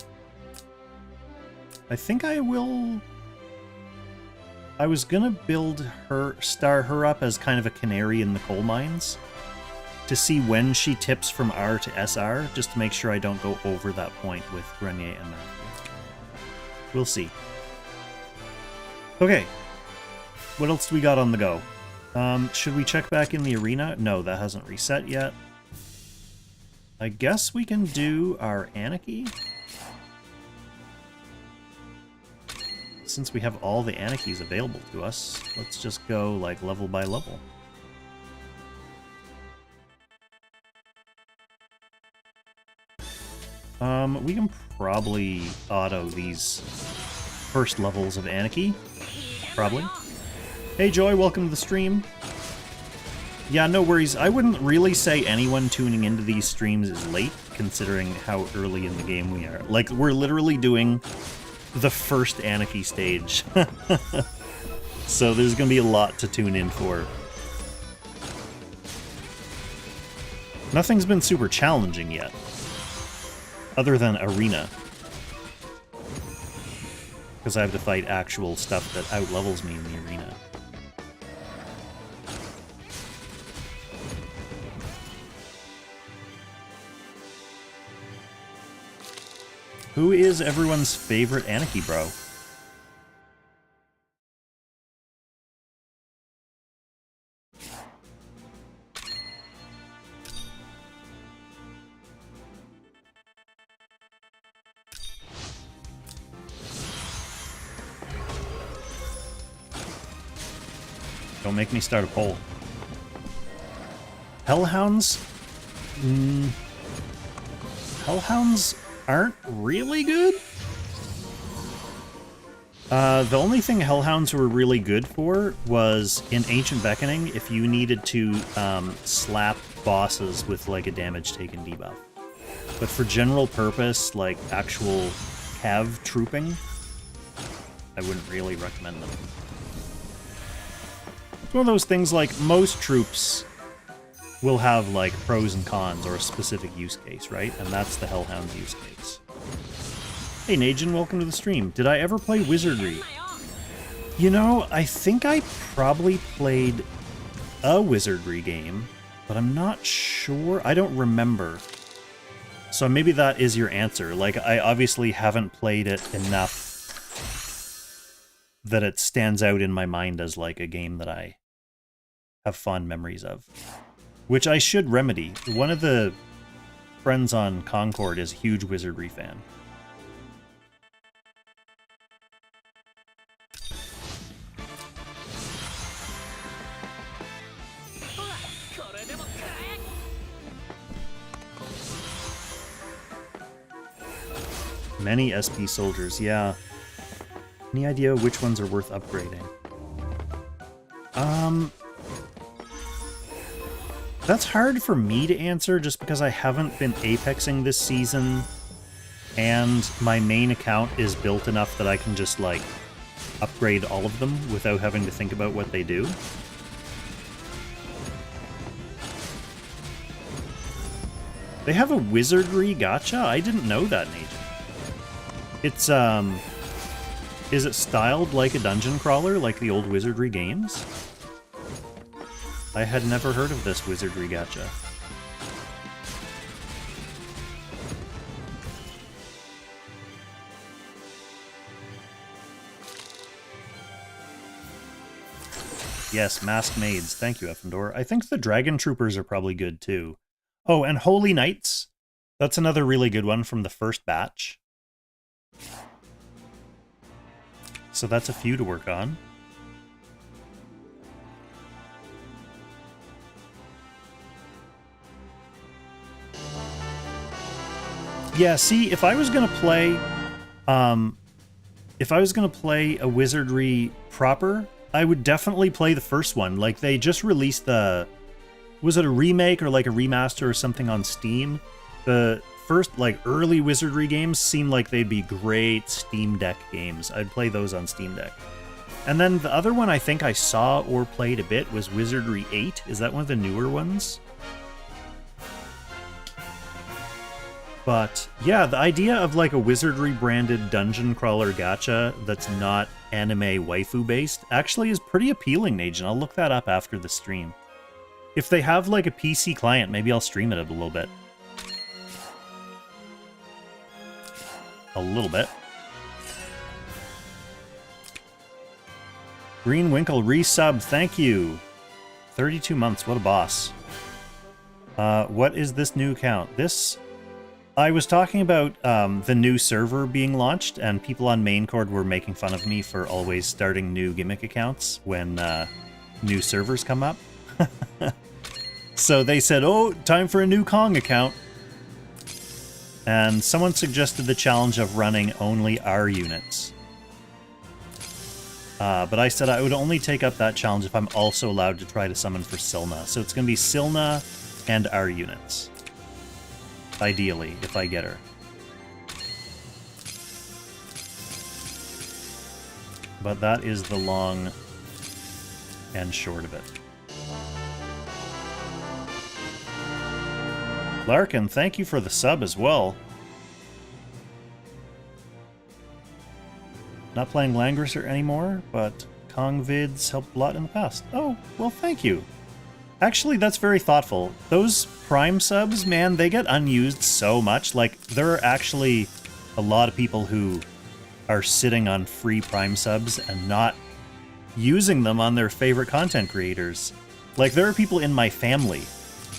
I think I will... I was gonna star her up as kind of a canary in the coal mines to see when she tips from R to SR, just to make sure I don't go over that point with Grenier and Matthew. We'll see. Okay. What else do we got on the go? Should we check back in the arena? No, that hasn't reset yet. I guess we can do our Anarchy. Since we have all the Anarchies available to us, let's just go like level by level. We can probably auto these first levels of Anarchy. Probably. Hey Joy, welcome to the stream. Yeah, no worries. I wouldn't really say anyone tuning into these streams is late, considering how early in the game we are. Like, we're literally doing the first Anarchy stage. So there's gonna be a lot to tune in for. Nothing's been super challenging yet. Other than Arena. Because I have to fight actual stuff that outlevels me in the arena. Who is everyone's favorite Anarchy bro? Don't make me start a poll. Hellhounds? Hellhounds aren't really good? The only thing Hellhounds were really good for was in Ancient Beckoning, if you needed to slap bosses with like a damage taken debuff. But for general purpose, like actual cav trooping, I wouldn't really recommend them. It's one of those things like most troops will have like pros and cons or a specific use case, right? And that's the Hellhound's use case. Hey Najin, welcome to the stream. Did I ever play Wizardry? You know, I think I probably played a Wizardry game, but I'm not sure. I don't remember. So maybe that is your answer. Like, I obviously haven't played it enough that it stands out in my mind as like a game that I have fond memories of. Which I should remedy. One of the friends on Concord is a huge Wizardry fan. Many SP soldiers, yeah. Any idea which ones are worth upgrading? That's hard for me to answer just because I haven't been apexing this season and my main account is built enough that I can just like upgrade all of them without having to think about what they do. They have a Wizardry gacha? I didn't know that, Nathan. It's, is it styled like a dungeon crawler, like the old Wizardry games? I had never heard of this Wizardry gacha. Yes, Masked Maids. Thank you, Effendor. I think the Dragon Troopers are probably good, too. Oh, and Holy Knights. That's another really good one from the first batch. So that's a few to work on. Yeah, see, if I was gonna play a wizardry proper, I would definitely play the first one. Like, they just released the... Was it a remake or like a remaster or something on Steam? The first, like, early wizardry games seemed like they'd be great Steam Deck games. I'd play those on Steam Deck. And then the other one I think I saw or played a bit was Wizardry 8. Is that one of the newer ones? But yeah, the idea of like a wizardry branded dungeon crawler gacha that's not anime waifu based actually is pretty appealing, Najin. I'll look that up after the stream. If they have like a PC client, maybe I'll stream it a little bit. A little bit. Green Winkle resub, thank you. 32 months, what a boss. What is this new account? This... I was talking about the new server being launched, and people on Maincord were making fun of me for always starting new gimmick accounts when new servers come up. So they said, oh, time for a new Kong account. And someone suggested the challenge of running only R units. But I said I would only take up that challenge if I'm also allowed to try to summon for Silna. So it's going to be Silna and R units. Ideally, if I get her. But that is the long and short of it. Larkin, thank you for the sub as well. Not playing Langrisser anymore, but Kong vids helped a lot in the past. Oh, well, thank you. Actually, that's very thoughtful. Those Prime subs, man, they get unused so much. Like, there are actually a lot of people who are sitting on free Prime subs and not using them on their favorite content creators. Like, there are people in my family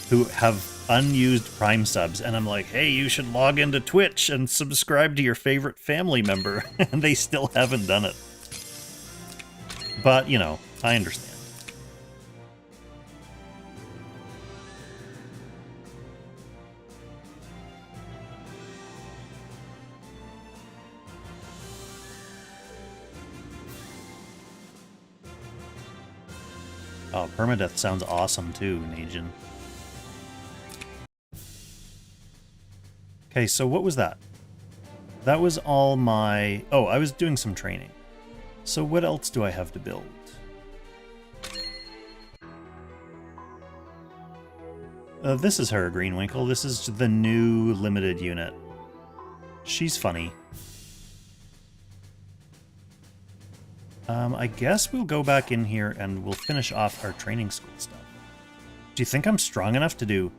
who have unused Prime subs, and I'm like, hey, you should log into Twitch and subscribe to your favorite family member, and they still haven't done it. But, you know, I understand. Oh, permadeath sounds awesome too, Najin. Okay, so what was that? That was all my... Oh, I was doing some training. So what else do I have to build? This is her, Greenwinkle. This is the new limited unit. She's funny. I guess we'll go back in here and we'll finish off our training school stuff. Do you think I'm strong enough to do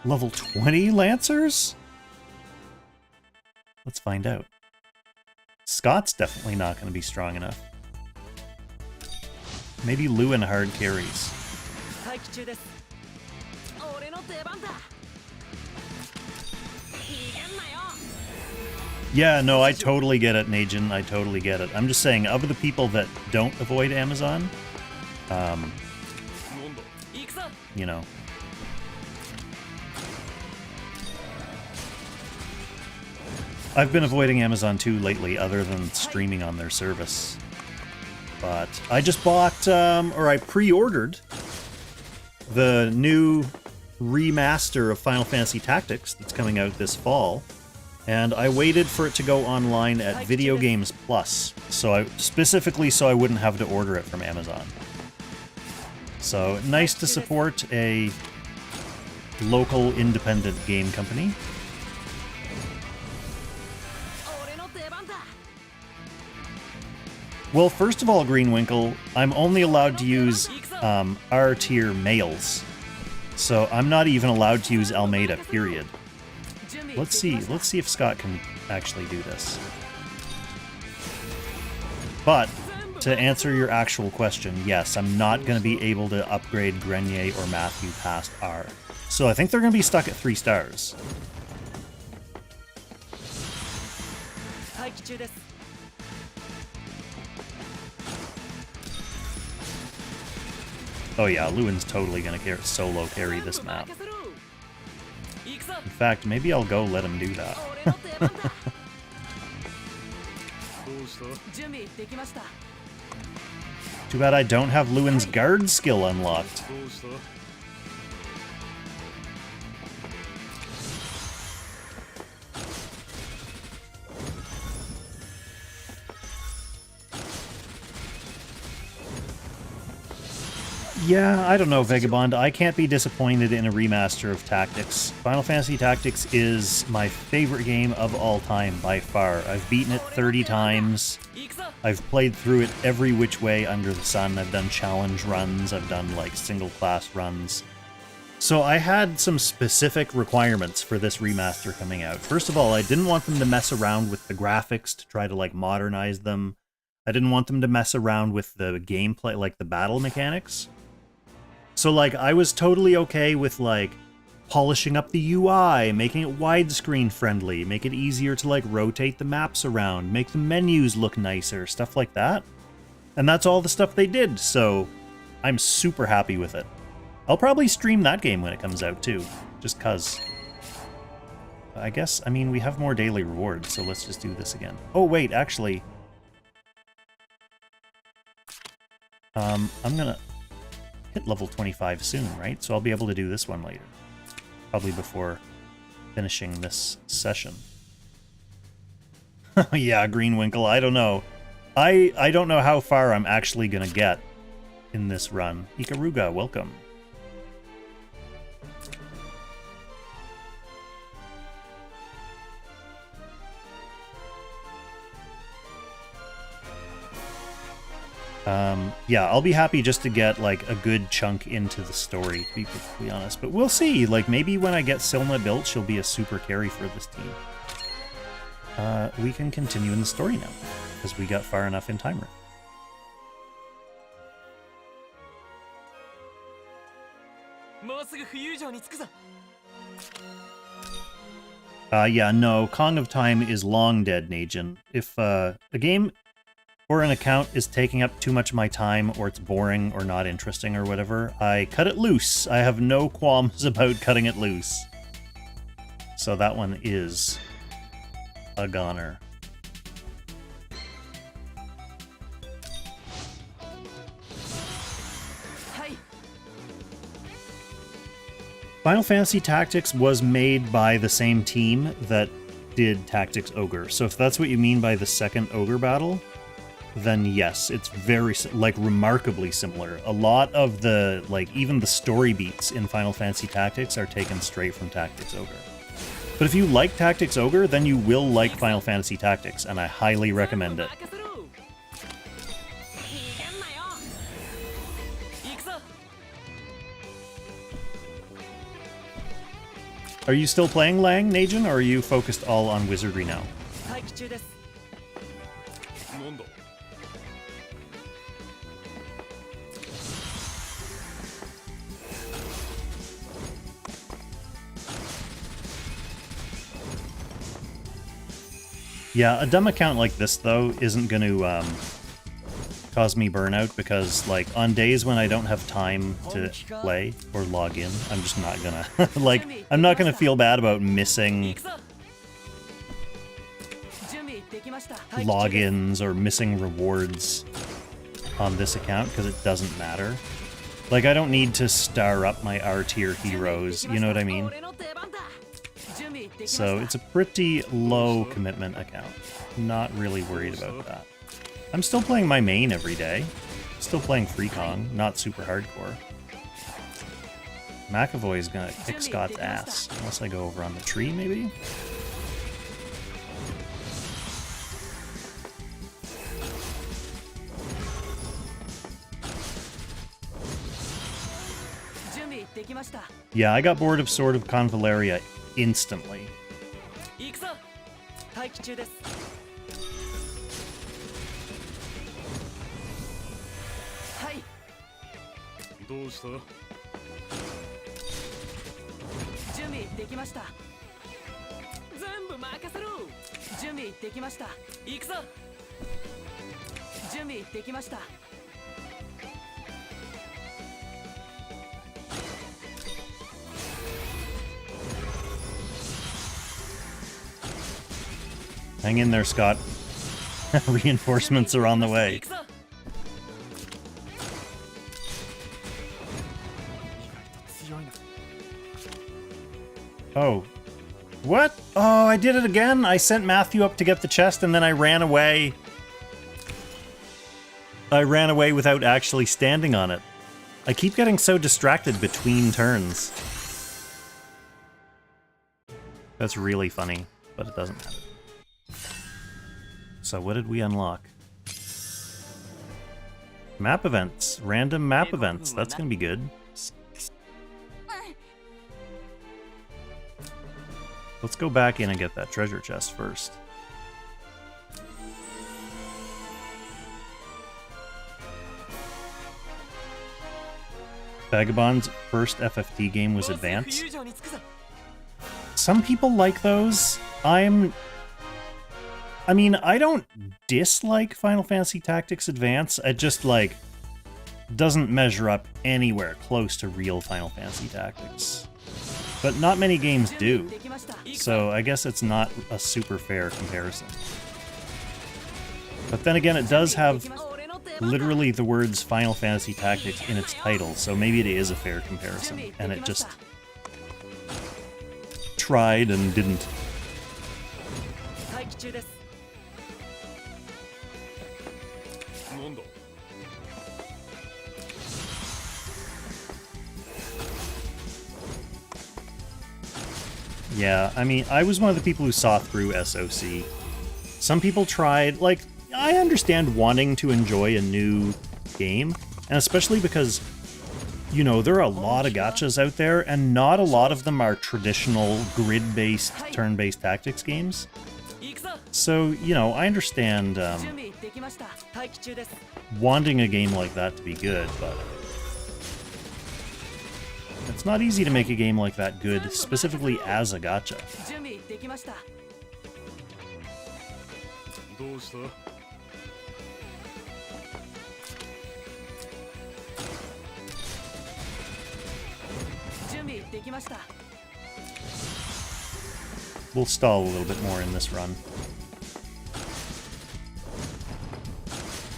level 20 Lancers? Let's find out. Scott's definitely not going to be strong enough. Maybe Lewin hard carries. Yeah, no, I totally get it, Najin. I totally get it. I'm just saying, of the people that don't avoid Amazon, you know. I've been avoiding Amazon too lately, other than streaming on their service. But I just bought, or I pre-ordered, the new remaster of Final Fantasy Tactics that's coming out this fall. And I waited for it to go online at Video Games Plus, specifically so I wouldn't have to order it from Amazon. So nice to support a local independent game company. Well, first of all, Greenwinkle, I'm only allowed to use R-tier males, so I'm not even allowed to use Almeida, period. Let's see if Scott can actually do this. But, to answer your actual question, yes, I'm not going to be able to upgrade Grenier or Matthew past R. So I think they're going to be stuck at 3 stars. Oh yeah, Lewin's totally going to solo carry this map. In fact, maybe I'll go let him do that. Too bad I don't have Lewin's guard skill unlocked. Yeah, I don't know, Vagabond. I can't be disappointed in a remaster of Tactics. Final Fantasy Tactics is my favorite game of all time, by far. I've beaten it 30 times. I've played through it every which way under the sun. I've done challenge runs. I've done, like, single-class runs. So I had some specific requirements for this remaster coming out. First of all, I didn't want them to mess around with the graphics to try to, like, modernize them. I didn't want them to mess around with the gameplay, like, the battle mechanics. So, like, I was totally okay with, like, polishing up the UI, making it widescreen friendly, make it easier to, like, rotate the maps around, make the menus look nicer, stuff like that. And that's all the stuff they did, so I'm super happy with it. I'll probably stream that game when it comes out, too, just 'cause. I guess, I mean, we have more daily rewards, so let's just do this again. Oh, wait, actually. I'm gonna hit level 25 soon, right? So I'll be able to do this one later. Probably before finishing this session. Yeah, Greenwinkle, I don't know. I don't know how far I'm actually gonna get in this run. Ikaruga, welcome. Yeah, I'll be happy just to get, like, a good chunk into the story, to be perfectly honest. But we'll see. Like, maybe when I get Sylna built, she'll be a super carry for this team. We can continue in the story now, because we got far enough in timer. Yeah, no, Kong of Time is long dead, Najin. If a game or an account is taking up too much of my time, or it's boring or not interesting or whatever, I cut it loose. I have no qualms about cutting it loose. So that one is a goner. Final Fantasy Tactics was made by the same team that did Tactics Ogre. So if that's what you mean by the second Ogre battle, then yes, it's very, like, remarkably similar. A lot of the, like, even the story beats in Final Fantasy Tactics are taken straight from Tactics Ogre. But if you like Tactics Ogre, then you will like Final Fantasy Tactics, and I highly recommend it. Are you still playing Lang, Najin, or are you focused all on Wizardry now? Yeah, a dumb account like this, though, isn't going to cause me burnout, because, like, on days when I don't have time to play or log in, I'm just not gonna, like, I'm not gonna feel bad about missing logins or missing rewards on this account, because it doesn't matter. Like, I don't need to star up my R-tier heroes, you know what I mean? So it's a pretty low commitment account. Not really worried about that. I'm still playing my main every day. Still playing Free Kong, not super hardcore. McAvoy's gonna kick Scott's ass, unless I go over on the tree, maybe? Yeah, I got bored of Sword of Convaleria instantly. Hang in there, Scott. Reinforcements are on the way. Oh. What? Oh, I did it again? I sent Matthew up to get the chest and then I ran away. I ran away without actually standing on it. I keep getting so distracted between turns. That's really funny, but it doesn't matter. So what did we unlock? Map events. Random map events. That's gonna be good. Let's go back in and get that treasure chest first. Vagabond's first FFT game was Advance. Some people like those. I mean, I don't dislike Final Fantasy Tactics Advance. It just, like, doesn't measure up anywhere close to real Final Fantasy Tactics. But not many games do, so I guess it's not a super fair comparison. But then again, it does have literally the words Final Fantasy Tactics in its title, so maybe it is a fair comparison, and it just tried and didn't. Yeah, I mean, I was one of the people who saw through SOC. Some people tried, like, I understand wanting to enjoy a new game, and especially because, you know, there are a lot of gachas out there, and not a lot of them are traditional grid-based, turn-based tactics games. So, you know, I understand wanting a game like that to be good, but it's not easy to make a game like that good, specifically as a gacha. We'll stall a little bit more in this run.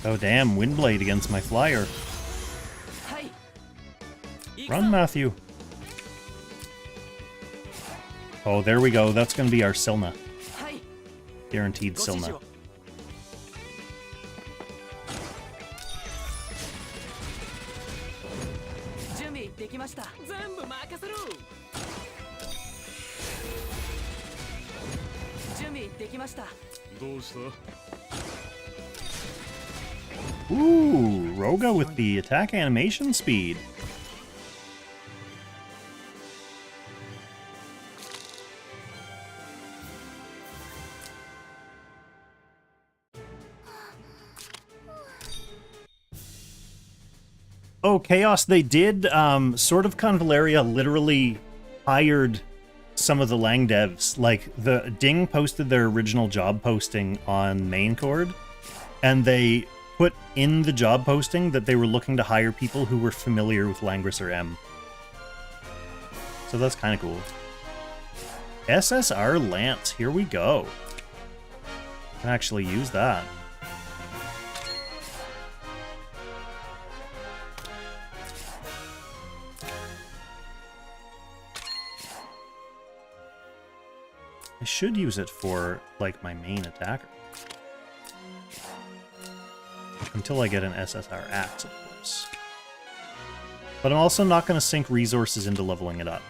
Oh damn, Windblade against my flyer. Run, Matthew. Oh, there we go. That's going to be our Sylna. Guaranteed Sylna. Ooh, Roga with the attack animation speed. Oh, Chaos, they did, sort of Convaleria literally hired some of the Lang devs. Like, the Ding posted their original job posting on main cord, and they put in the job posting that they were looking to hire people who were familiar with Langrisser M. So that's kind of cool. SSR Lance, here we go. Can actually use that. I should use it for, like, my main attacker. Until I get an SSR axe, of course. But I'm also not going to sink resources into leveling it up.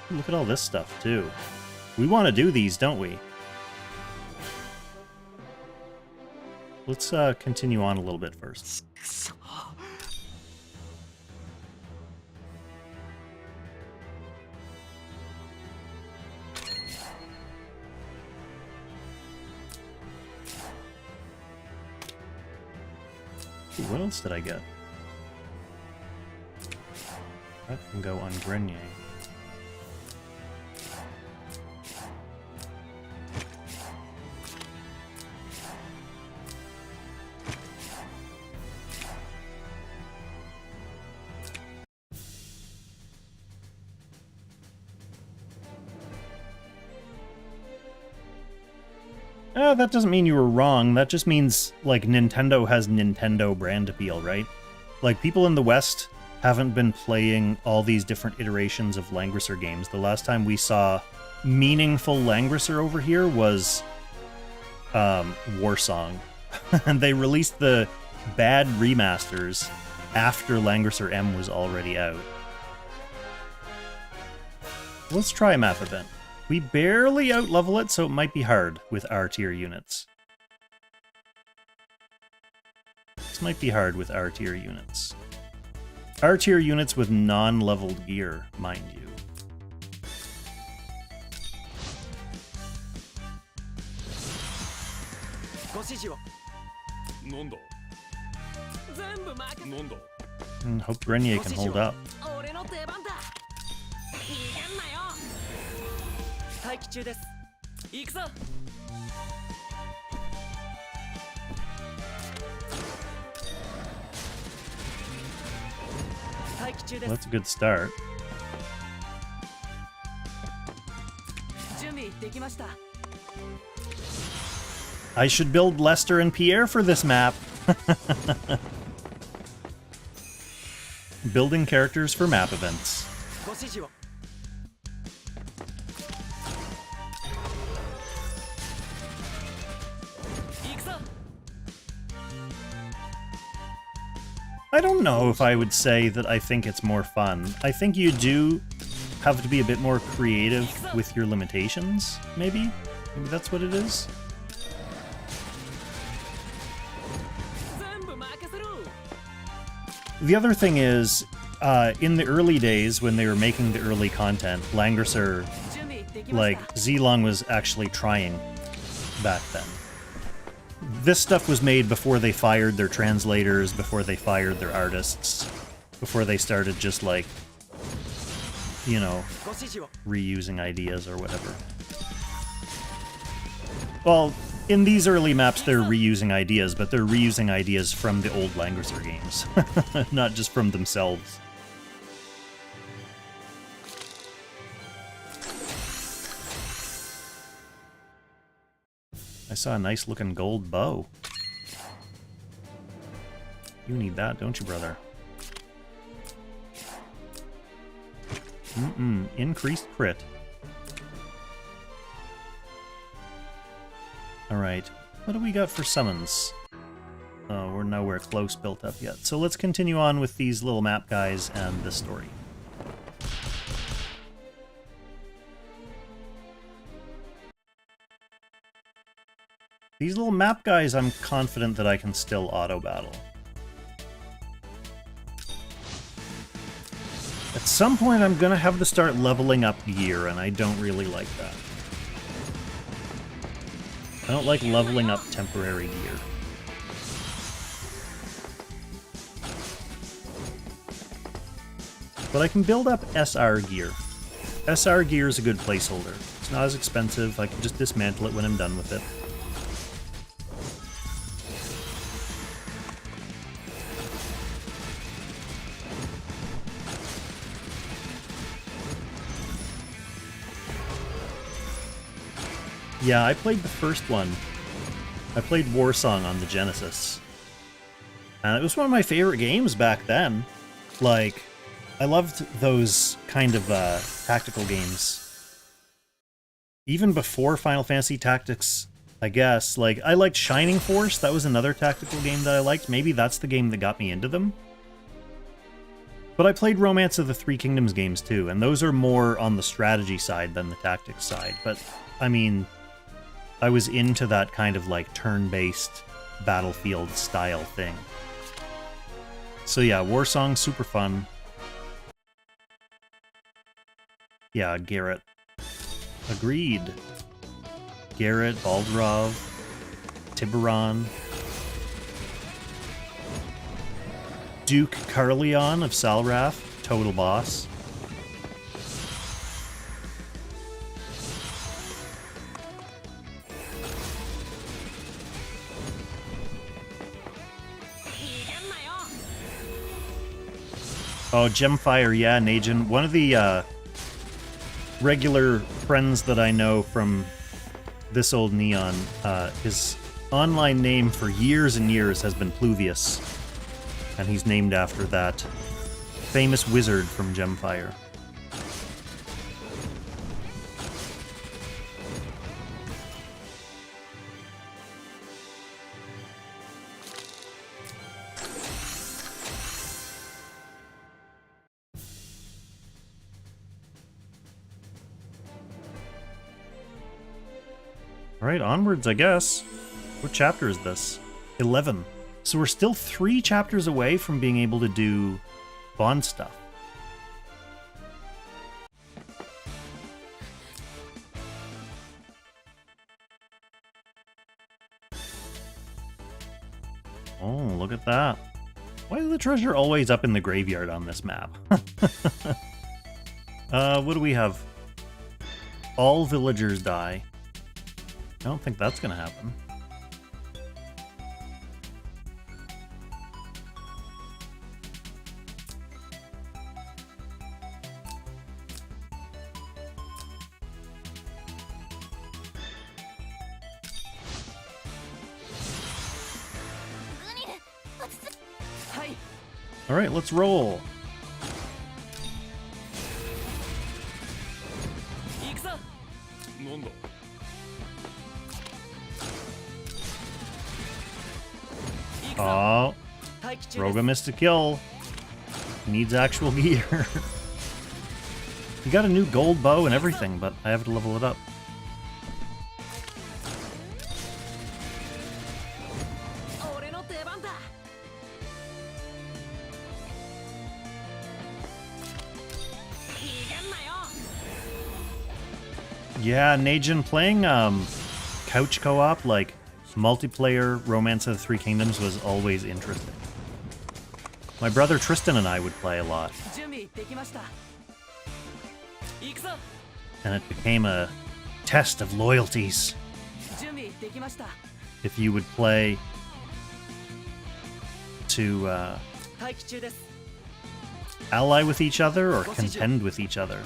Look at all this stuff, too. We want to do these, don't we? Let's continue on a little bit first. Ooh, what else did I get? That can go on Grenier. That doesn't mean you were wrong. That just means, like, Nintendo has Nintendo brand appeal, right? Like, people in the West haven't been playing all these different iterations of Langrisser games. The last time we saw meaningful Langrisser over here was Warsong. And they released the bad remasters after Langrisser M was already out. Let's try a map event. We barely outlevel it, so it might be hard with R-tier units. This might be hard with R-tier units. R-tier units with non-leveled gear, mind you. Hope Grenier can hold up. That's a good start. I should build Lester and Pierre for this map. Building characters for map events. I don't know if I would say that I think it's more fun. I think you do have to be a bit more creative with your limitations, maybe? Maybe that's what it is? The other thing is, in the early days when they were making the early content, Langrisser, like, Zilong was actually trying back then. This stuff was made before they fired their translators, before they fired their artists, before they started just, like, you know, reusing ideas or whatever. Well, in these early maps they're reusing ideas, but they're reusing ideas from the old Langrisser games, not just from themselves. I saw a nice looking gold bow. You need that, don't you, brother? Increased crit. Alright, what do we got for summons? Oh, we're nowhere close built up yet. So let's continue on with these little map guys and this story. These little map guys, I'm confident that I can still auto-battle. At some point, I'm gonna have to start leveling up gear, and I don't really like that. I don't like leveling up temporary gear. But I can build up SR gear. SR gear is a good placeholder. It's not as expensive, I can just dismantle it when I'm done with it. Yeah, I played the first one. I played Warsong on the Genesis. And it was one of my favorite games back then. Like, I loved those kind of tactical games. Even before Final Fantasy Tactics, I guess. Like, I liked Shining Force. That was another tactical game that I liked. Maybe that's the game that got me into them. But I played Romance of the Three Kingdoms games too, and those are more on the strategy side than the tactics side. But, I mean, I was into that kind of, like, turn-based Battlefield style thing. So yeah, Warsong, super fun. Yeah, Garrett. Agreed. Garrett, Baldarov, Tiburon. Duke Carleon of Salrath, total boss. Oh, Gemfire, yeah, Najin. One of the regular friends that I know from this old Neon, his online name for years and years has been Pluvius, and he's named after that famous wizard from Gemfire. Alright, onwards, I guess. What chapter is this? 11. So we're still 3 chapters away from being able to do Bond stuff. Oh, look at that. Why is the treasure always up in the graveyard on this map? What do we have? All villagers die. I don't think that's gonna happen. All right, let's roll. Oh, Roga missed a kill. Needs actual gear. He got a new gold bow and everything, but I have to level it up. Yeah, Najin, playing couch co-op, like multiplayer Romance of the Three Kingdoms, was always interesting. My brother Tristan and I would play a lot. And it became a test of loyalties. If you would play to ally with each other or contend with each other.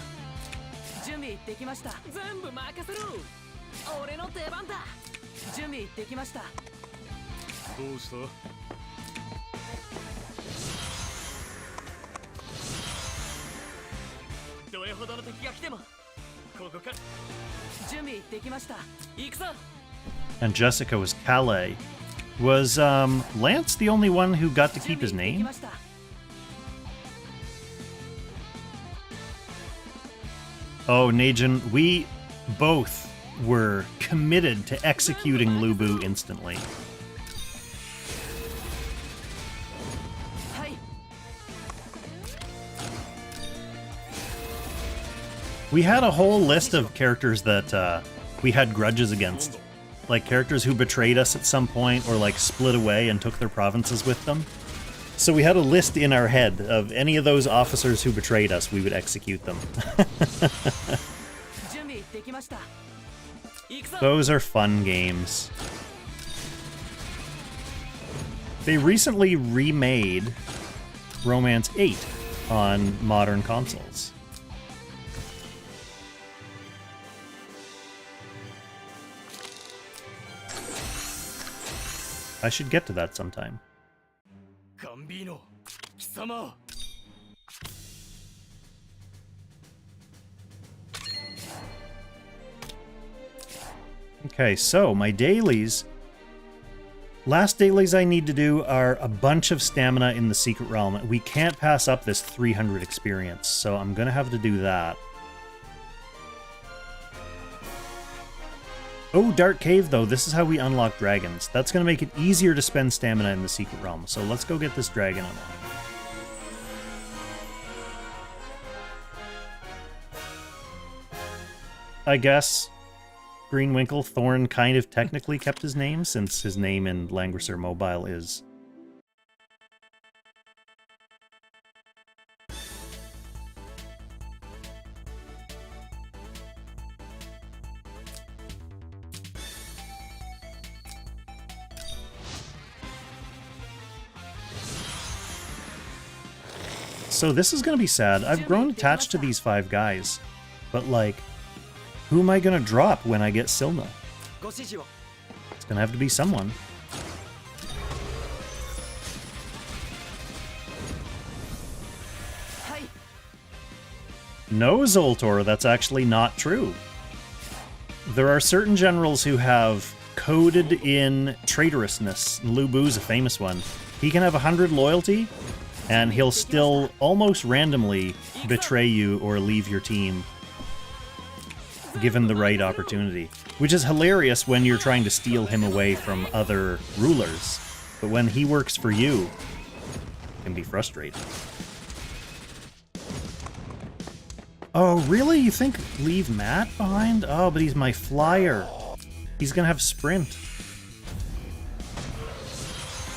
And Jessica was Calais. Was Lance the only one who got to keep his name? Oh, Najin, we both were committed to executing Lubu instantly. We had a whole list of characters that we had grudges against. Like characters who betrayed us at some point or like split away and took their provinces with them. So we had a list in our head of any of those officers who betrayed us, we would execute them. Those are fun games. They recently remade Romance 8 on modern consoles. I should get to that sometime. Okay, so my dailies. Last dailies I need to do are a bunch of stamina in the Secret Realm. We can't pass up this 300 experience, so I'm gonna have to do that. Oh, Dark Cave, though. This is how we unlock dragons. That's going to make it easier to spend stamina in the Secret Realm. So let's go get this dragon unlocked. I guess Greenwinkle Thorn kind of technically kept his name, since his name in Langrisser Mobile is... So this is going to be sad. I've grown attached to these 5 guys. But, like, who am I going to drop when I get Silna? It's gonna have to be someone. No, Zoltor, that's actually not true. There are certain generals who have coded in traitorousness. Lu Bu's a famous one. He can have 100 loyalty, and he'll still almost randomly betray you or leave your team, given the right opportunity. Which is hilarious when you're trying to steal him away from other rulers. But when he works for you, it can be frustrating. Oh, really? You think leave Matt behind? Oh, but he's my flyer. He's gonna have sprint.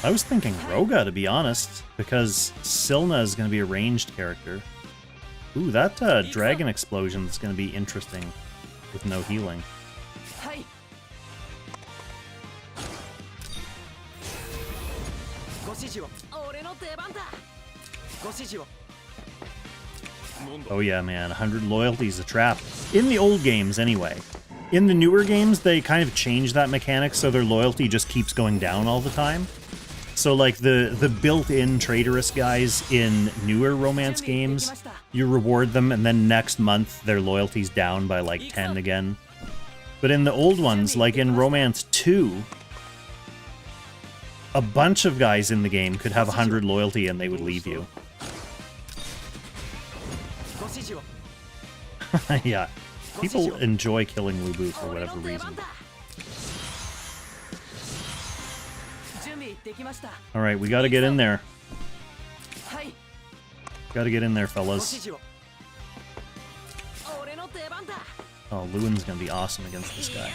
I was thinking Roga, to be honest, because Silna is gonna be a ranged character. Ooh, that dragon explosion is gonna be interesting with no healing. Oh yeah, man, 100 loyalty is a trap. In the old games, anyway. In the newer games, they kind of changed that mechanic so their loyalty just keeps going down all the time. So, like, the built-in traitorous guys in newer romance games, you reward them, and then next month their loyalty's down by, like, 10 again. But in the old ones, like in Romance 2, a bunch of guys in the game could have 100 loyalty and they would leave you. Yeah, people enjoy killing Lu Bu for whatever reason. Alright, we gotta get in there. Gotta get in there, fellas. Oh, Lewin's gonna be awesome against this guy.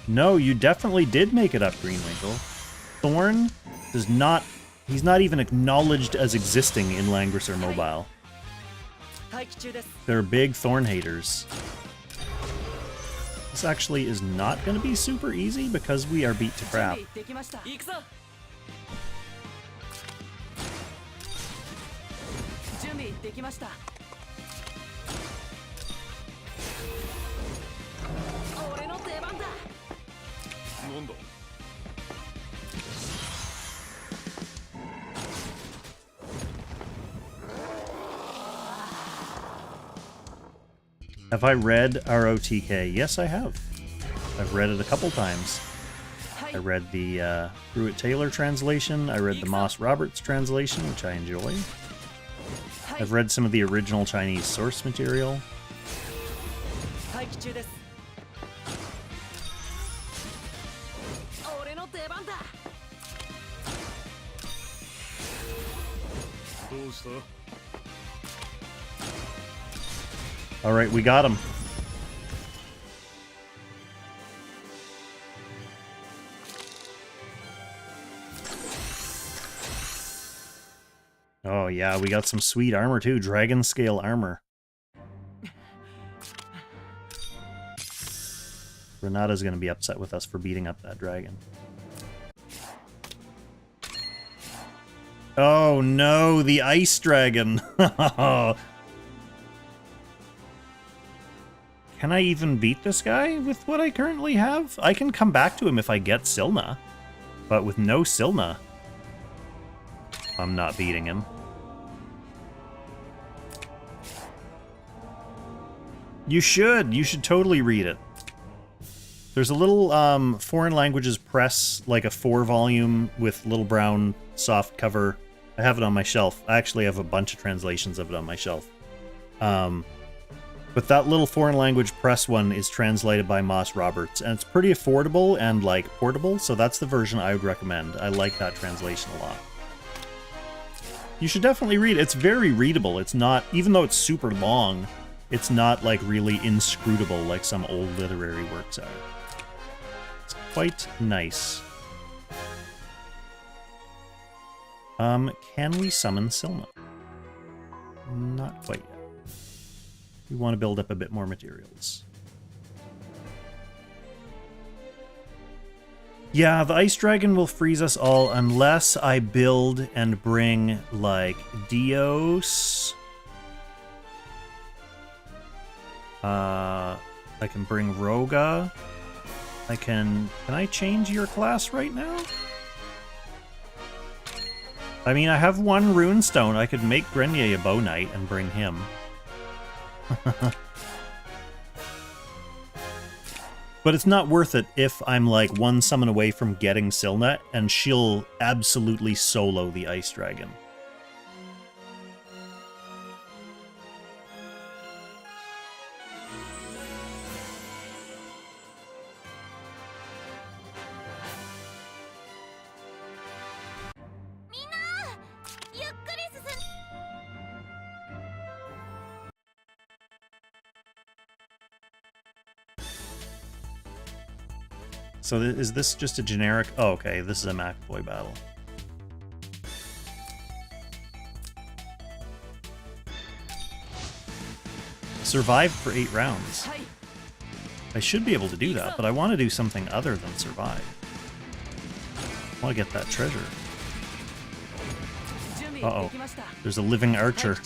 No, you definitely did make it up, Greenwinkle. Thorn does not... He's not even acknowledged as existing in Langrisser Mobile. They're big Thorn haters. This actually is not going to be super easy because we are beat to crap. Have I read ROTK? Yes, I have. I've read it a couple times. I read the Pruitt-Taylor translation. I read the Moss Roberts translation, which I enjoy. I've read some of the original Chinese source material. Alright, we got him. Oh yeah, we got some sweet armor too. Dragon scale armor. Renata's gonna be upset with us for beating up that dragon. Oh no, the ice dragon! Can I even beat this guy with what I currently have? I can come back to him if I get Silna. But with no Silna, I'm not beating him. You should totally read it. There's a little foreign languages press, like a 4-volume with little brown soft cover. I have it on my shelf. I actually have a bunch of translations of it on my shelf. But that little foreign language press one is translated by Moss Roberts, and it's pretty affordable and, like, portable, so that's the version I would recommend. I like that translation a lot. You should definitely read it. It's very readable. It's not, even though it's super long, it's not, like, really inscrutable like some old literary works are. It's quite nice. Can we summon Silna? Not quite yet. We want to build up a bit more materials. Yeah, the Ice Dragon will freeze us all unless I build and bring, like, Dios. I can bring Roga. Can I change your class right now? I mean, I have one runestone. I could make Grenier a bow knight and bring him. But it's not worth it if I'm like one summon away from getting Sylnet, and she'll absolutely solo the Ice Dragon. So is this just a generic... Oh, okay, this is a MacBoy battle. Survived for 8 rounds. I should be able to do that, but I want to do something other than survive. I want to get that treasure. Uh-oh. There's a living archer.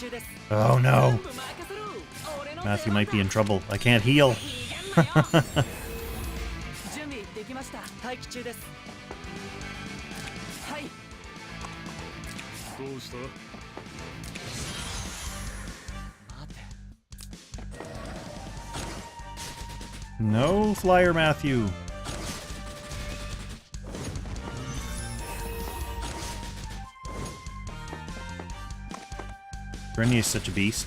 Oh, no. Matthew might be in trouble. I can't heal. No flyer, Matthew. Grenier is such a beast.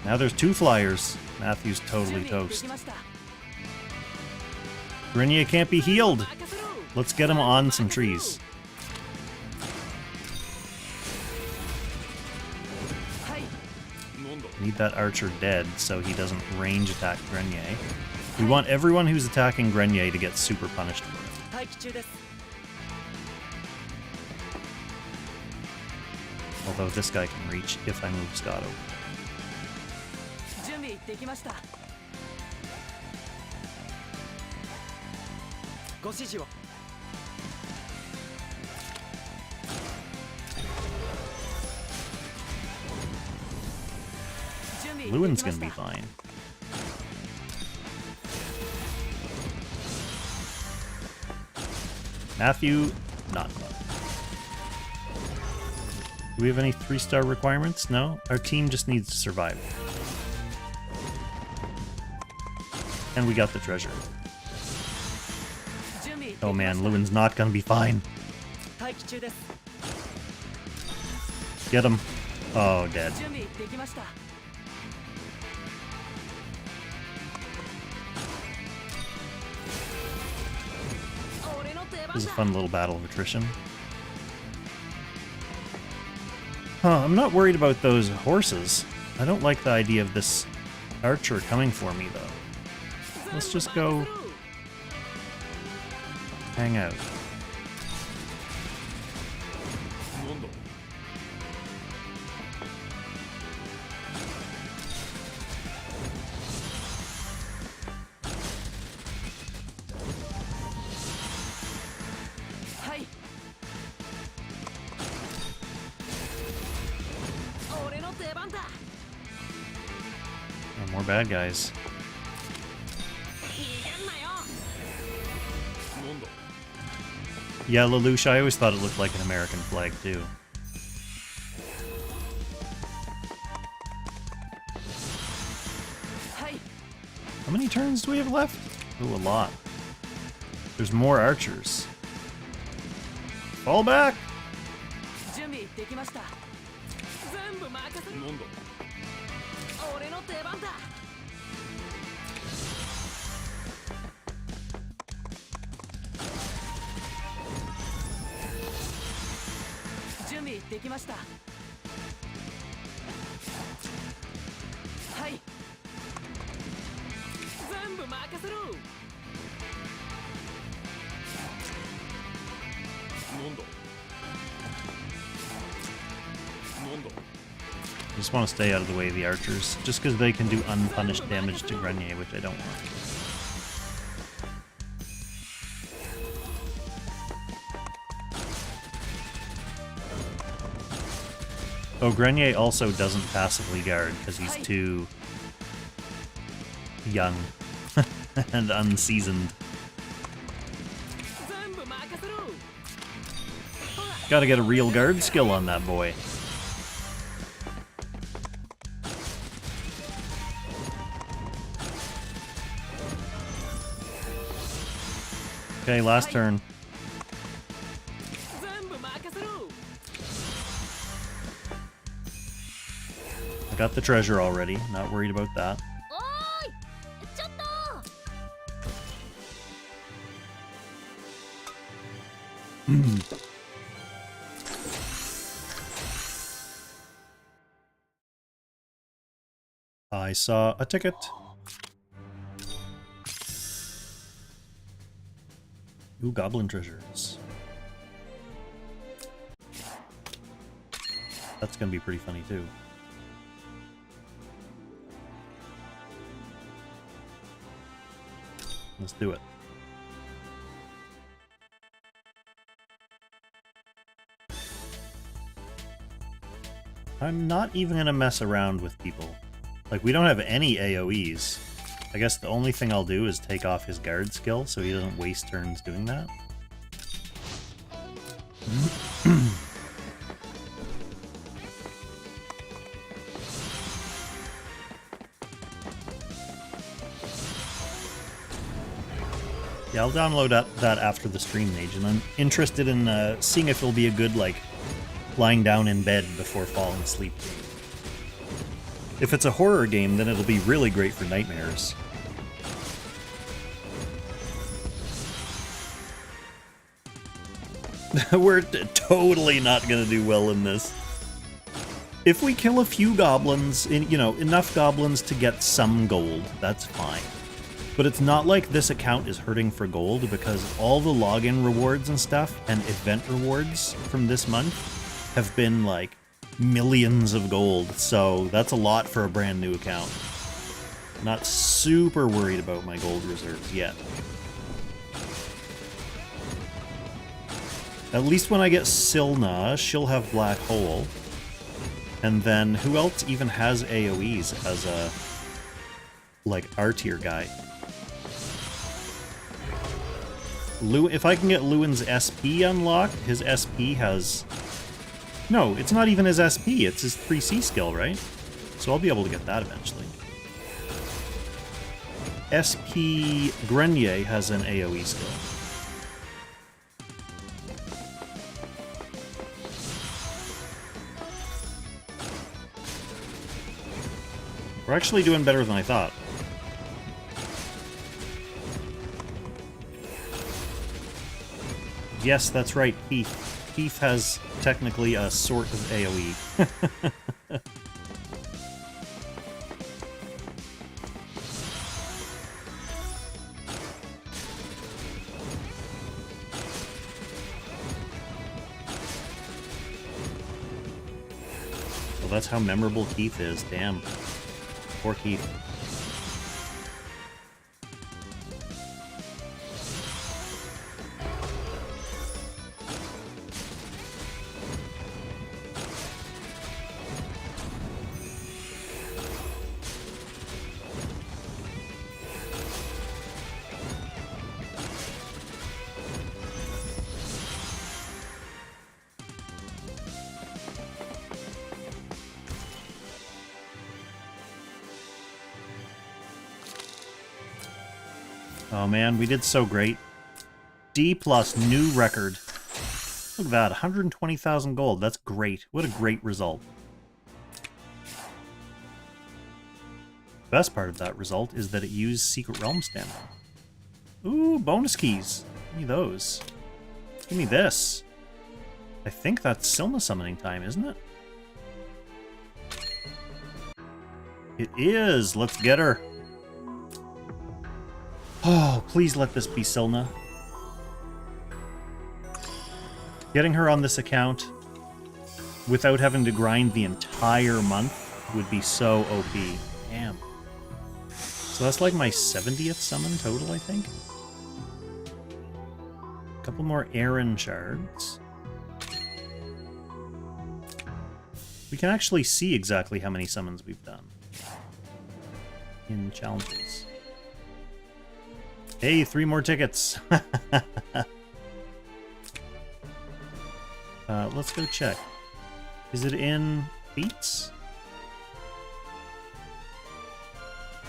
Now there's 2 flyers. Matthew's totally toast. Grenier can't be healed. Let's get him on some trees. Need that archer dead so he doesn't range attack Grenier. We want everyone who's attacking Grenier to get super punished for it. Although this guy can reach if I move Scott over. Lewin's gonna be fine. Matthew, not fun. Do we have any 3-star requirements? No? Our team just needs to survive. And we got the treasure. Oh man, Lewin's not gonna be fine. Get him. Oh, dead. This is a fun little battle of attrition. I'm not worried about those horses. I don't like the idea of this archer coming for me, though. Let's just go hang out. Oh, more bad guys. Yeah, Lelouch, I always thought it looked like an American flag, too. How many turns do we have left? Ooh, a lot. There's more archers. Fall back! just want to stay out of the way of the archers, just because they can do unpunished damage to Grenier, which I don't want. Oh, Grenier also doesn't passively guard because he's too young and unseasoned. Gotta get a real guard skill on that boy. Okay, last turn. I got the treasure already, not worried about that. I saw a ticket. Ooh, goblin treasures. That's gonna be pretty funny too. Let's do it. I'm not even gonna mess around with people. Like, we don't have any AoEs. I guess the only thing I'll do is take off his guard skill so he doesn't waste turns doing that. Yeah, I'll download that after the stream, Mage, and I'm interested in seeing if it'll be a good, like, lying down in bed before falling asleep game. If it's a horror game, then it'll be really great for nightmares. We're totally not gonna do well in this. If we kill a few goblins, you know, enough goblins to get some gold, that's fine. But it's not like this account is hurting for gold, because all the login rewards and stuff, and event rewards from this month, have been, like, millions of gold, so that's a lot for a brand new account. Not super worried about my gold reserves yet. At least when I get Silna, she'll have Black Hole. And then, who else even has AoEs as a, like, R-tier guy? If I can get Lewin's SP unlocked, his SP has... No, it's not even his SP, it's his 3C skill, right? So I'll be able to get that eventually. SP Grenier has an AoE skill. We're actually doing better than I thought. Yes, that's right, Keith. Keith has technically a sort of AoE. Well, that's how memorable Keith is, damn. Poor Keith. Oh man, we did so great. D plus new record. Look at that, 120,000 gold. That's great. What a great result. Best part of that result is that it used Secret Realm stamina. Ooh, bonus keys. Give me those. Give me this. I think that's Silna summoning time, isn't it? It is! Let's get her. Oh, please let this be Silna. Getting her on this account without having to grind the entire month would be so OP. Damn. So that's like my 70th summon total, I think. A couple more Aaron shards. We can actually see exactly how many summons we've done in challenges. Hey, 3 more tickets. Let's go check. Is it in feats?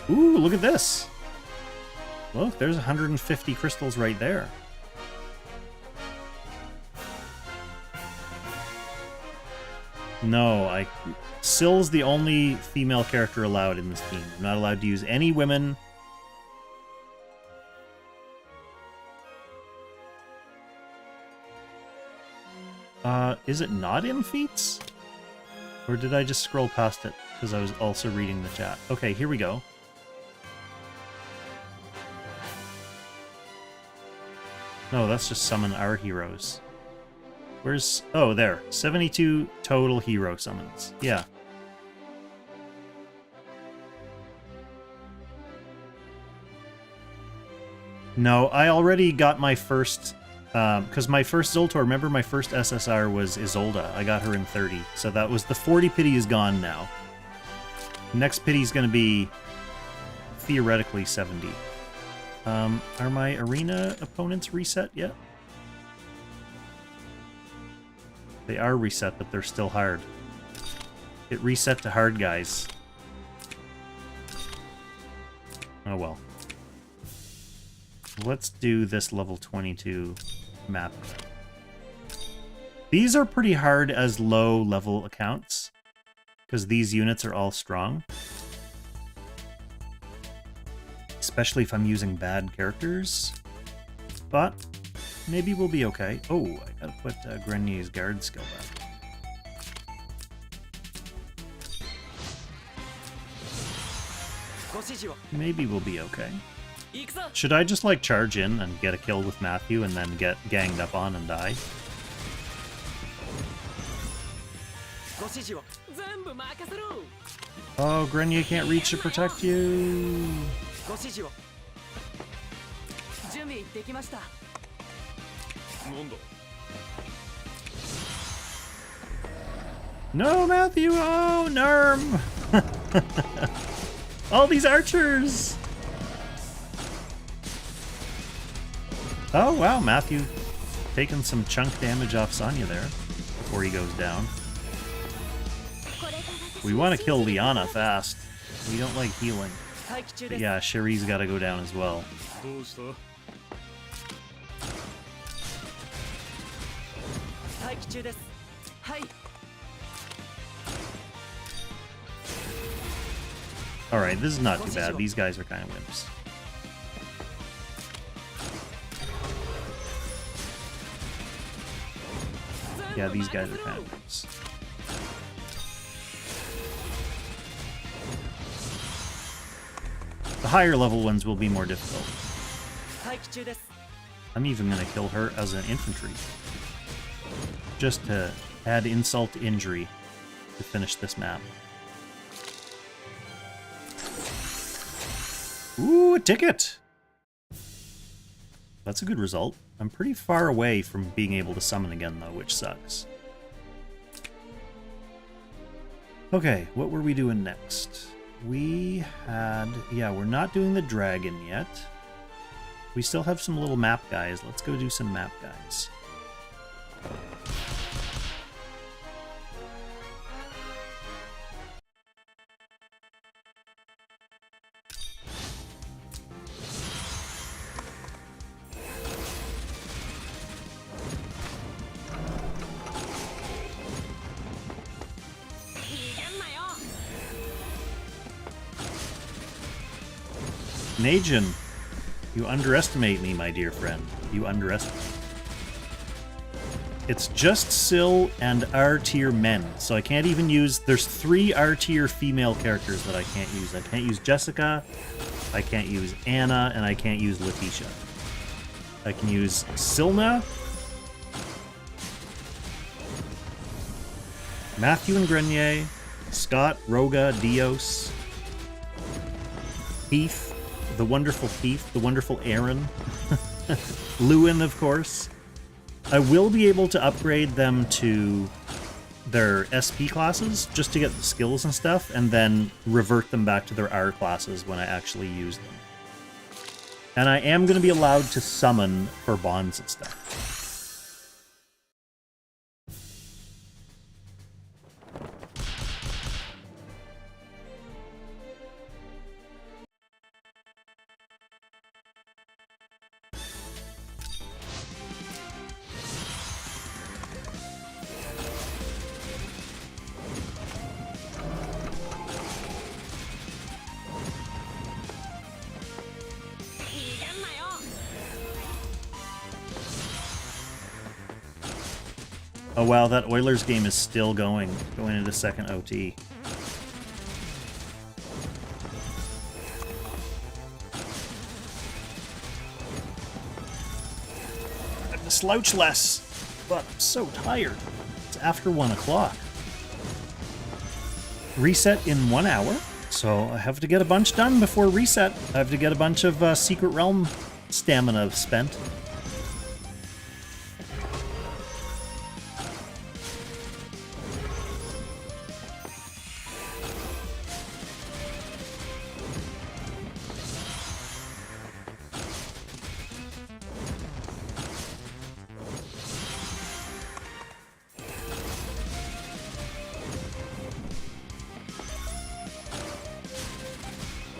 Ooh, look at this. Look, there's 150 crystals right there. No, Syl's the only female character allowed in this team. I'm not allowed to use any women. Is it not in feats? Or did I just scroll past it because I was also reading the chat? Okay, here we go. No, that's just summon our heroes. Where's... Oh, there. 72 total hero summons. Yeah. No, I already got my first... Because my first Zoltor, remember my first SSR was Isolda. I got her in 30. So that was... The 40 pity is gone now. Next pity is going to be theoretically 70. Are my arena opponents reset yet? They are reset, but they're still hard. It reset to hard, guys. Oh well. Let's do this level 22 map. These are pretty hard as low-level accounts, because these units are all strong. Especially if I'm using bad characters. But maybe we'll be okay. Oh, I gotta put Grenier's guard skill back. Maybe we'll be okay. Should I just like charge in and get a kill with Matthew and then get ganged up on and die? Oh, Grenier can't reach to protect you. No, Matthew! Oh, Nerm! All these archers! Oh, wow, Matthew taking some chunk damage off Sonya there before he goes down. We want to kill Liana fast. We don't like healing. But yeah, Sherry's got to go down as well. Alright, this is not too bad. These guys are kind of wimps. Yeah, these guys are kind of wimps. The higher level ones will be more difficult. I'm even going to kill her as an infantry. Just to add insult to injury to finish this map. Ooh, a ticket! That's a good result. I'm pretty far away from being able to summon again, though, which sucks. Okay, what were we doing next? We had... Yeah, we're not doing the dragon yet. We still have some little map guys. Let's go do some map guys. Najin, you underestimate me, my dear friend. You underestimate. It's just Syl and R-tier men, so I can't even use... There's 3 R-tier female characters that I can't use. I can't use Jessica, I can't use Anna, and I can't use Letitia. I can use Silna, Matthew and Grenier, Scott, Roga, Dios, Heath, the wonderful Heath, the wonderful Aaron, Lewin, of course. I will be able to upgrade them to their SP classes just to get the skills and stuff, and then revert them back to their R classes when I actually use them. And I am going to be allowed to summon for bonds and stuff. Oh wow, that Oilers game is still going into second OT. I have to slouch less, but I'm so tired. It's after 1 o'clock. Reset in 1 hour, so I have to get a bunch done before reset. I have to get a bunch of Secret Realm stamina spent.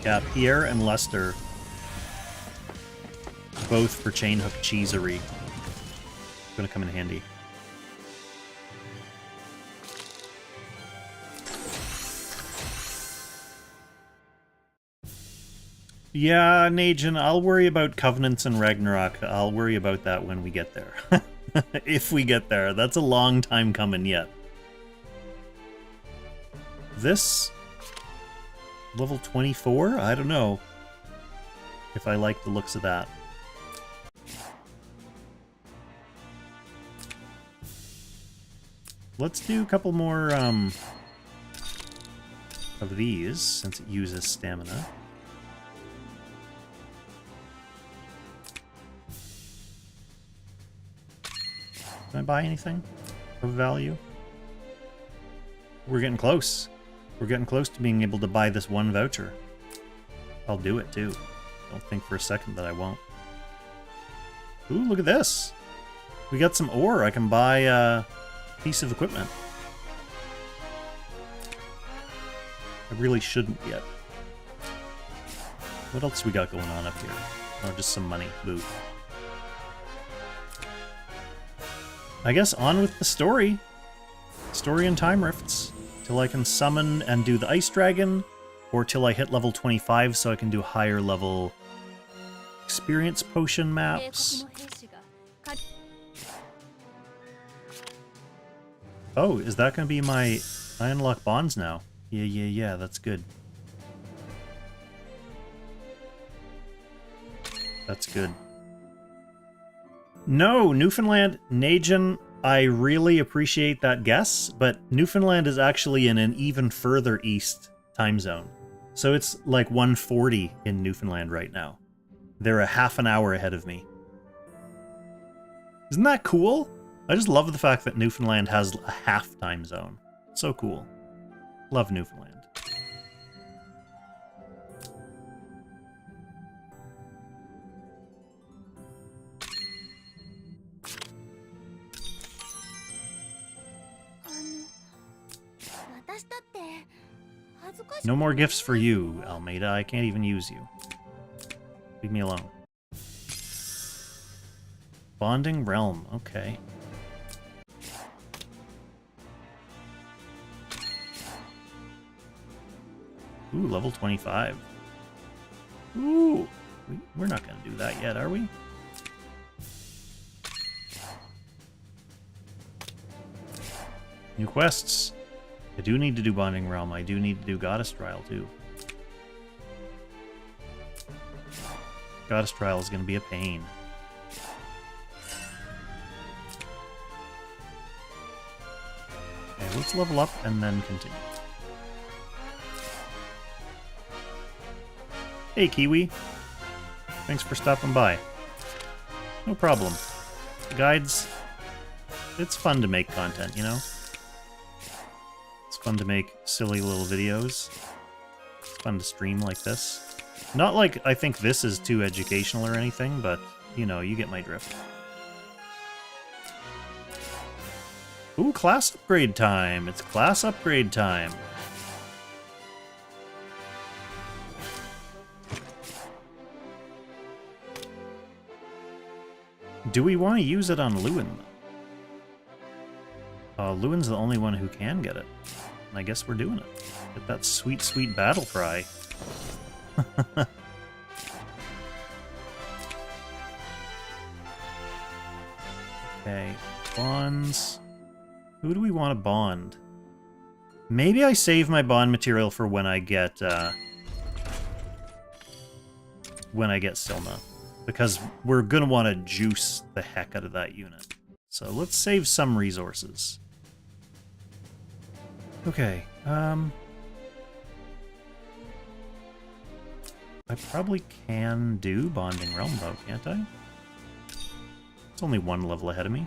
Yeah, Pierre and Lester, both for Chainhook Cheesery. Gonna come in handy. Yeah, Najin, I'll worry about Covenants and Ragnarok. I'll worry about that when we get there. If we get there. That's a long time coming yet. This... level 24? I don't know if I like the looks of that. Let's do a couple more of these, since it uses stamina. Can I buy anything of value? We're getting close. We're getting close to being able to buy this one voucher. I'll do it, too. Don't think for a second that I won't. Ooh, look at this! We got some ore. I can buy a piece of equipment. I really shouldn't yet. What else we got going on up here? Oh, just some money. Loot. I guess on with the story. Story and time rifts. Till I can summon and do the Ice Dragon, or till I hit level 25 so I can do higher level experience potion maps. Oh, is that going to be my... I unlock bonds now. Yeah, that's good. That's good. No, Newfoundland, Najin, I really appreciate that guess, but Newfoundland is actually in an even further east time zone. So it's like 1:40 in Newfoundland right now. They're a half an hour ahead of me. Isn't that cool? I just love the fact that Newfoundland has a half time zone. So cool. Love Newfoundland. No more gifts for you, Almeida. I can't even use you. Leave me alone. Bonding Realm. Okay. Ooh, level 25. Ooh! We're not going to do that yet, are we? New quests. I do need to do Bonding Realm. I do need to do Goddess Trial, too. Goddess Trial is going to be a pain. Okay, let's level up and then continue. Hey, Kiwi. Thanks for stopping by. No problem. Guides, it's fun to make content, you know? It's fun to make silly little videos. It's fun to stream like this. Not like I think this is too educational or anything, but, you know, you get my drift. Ooh, class upgrade time! It's class upgrade time! Do we want to use it on Lewin, though? Lewin's the only one who can get it. And I guess we're doing it. Get that sweet, sweet battle cry. Okay, bonds. Who do we want to bond? Maybe I save my bond material for when I get Silna. Because we're going to want to juice the heck out of that unit. So let's save some resources. Okay, I probably can do Bonding Realm, though, can't I? It's only one level ahead of me.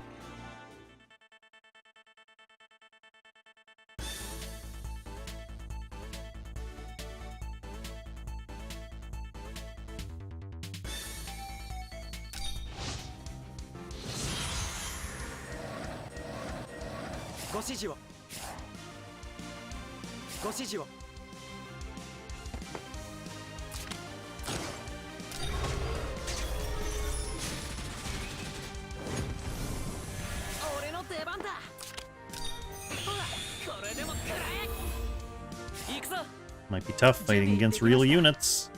Might be tough fighting against real units.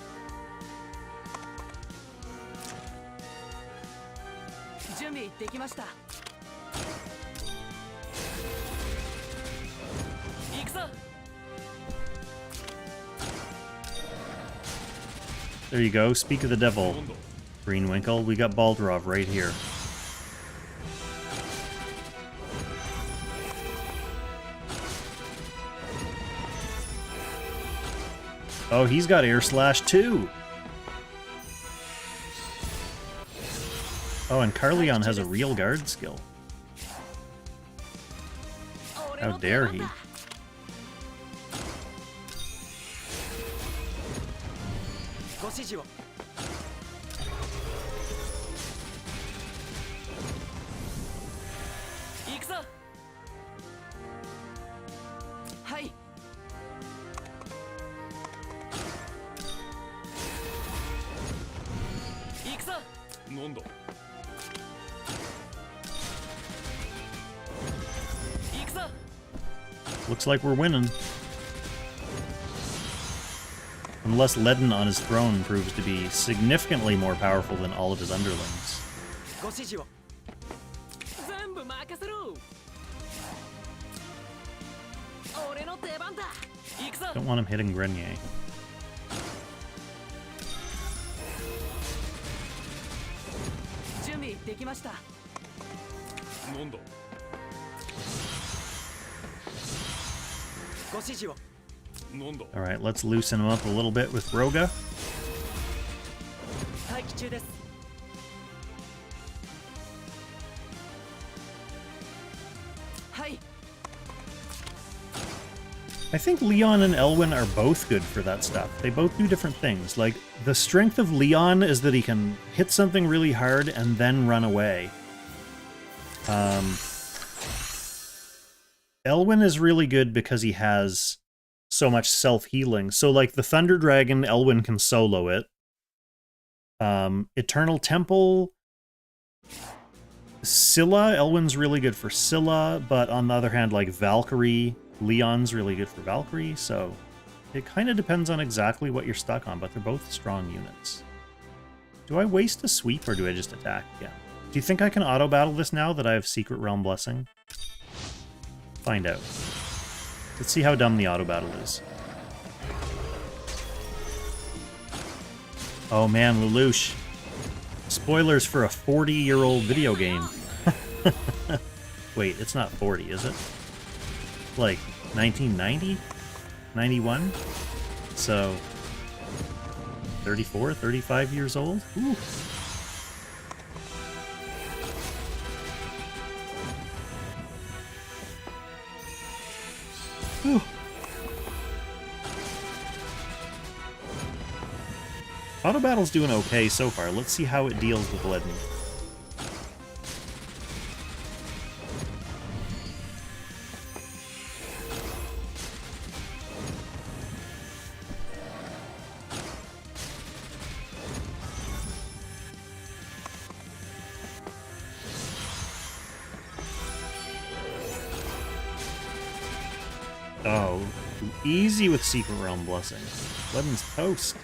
There you go, speak of the devil, Greenwinkle. We got Baldrov right here. Oh, he's got Air Slash too! Oh, and Carleon has a real guard skill. How dare he? Looks like we're winning. Unless Ledin on his throne proves to be significantly more powerful than all of his underlings. Don't want him hitting Grenier. Alright, let's loosen him up a little bit with Roga. I think Leon and Elwyn are both good for that stuff. They both do different things. Like, the strength of Leon is that he can hit something really hard and then run away. Elwyn is really good because he has so much self-healing. So, like, the Thunder Dragon, Elwyn can solo it. Eternal Temple, Scylla, Elwyn's really good for Scylla, but on the other hand, like, Valkyrie, Leon's really good for Valkyrie, so it kind of depends on exactly what you're stuck on, but they're both strong units. Do I waste a sweep, or do I just attack? Yeah. Do you think I can auto-battle this now that I have Secret Realm Blessing? Find out. Let's see how dumb the auto-battle is. Oh man, Lelouch. Spoilers for a 40-year-old video game. Wait, it's not 40, is it? Like, 1990? 91? So... 34, 35 years old? Ooh. Ooh. Auto Battle's doing okay so far. Let's see how it deals with Leaden. Oh, easy with Secret Realm Blessing. Leaden's toast.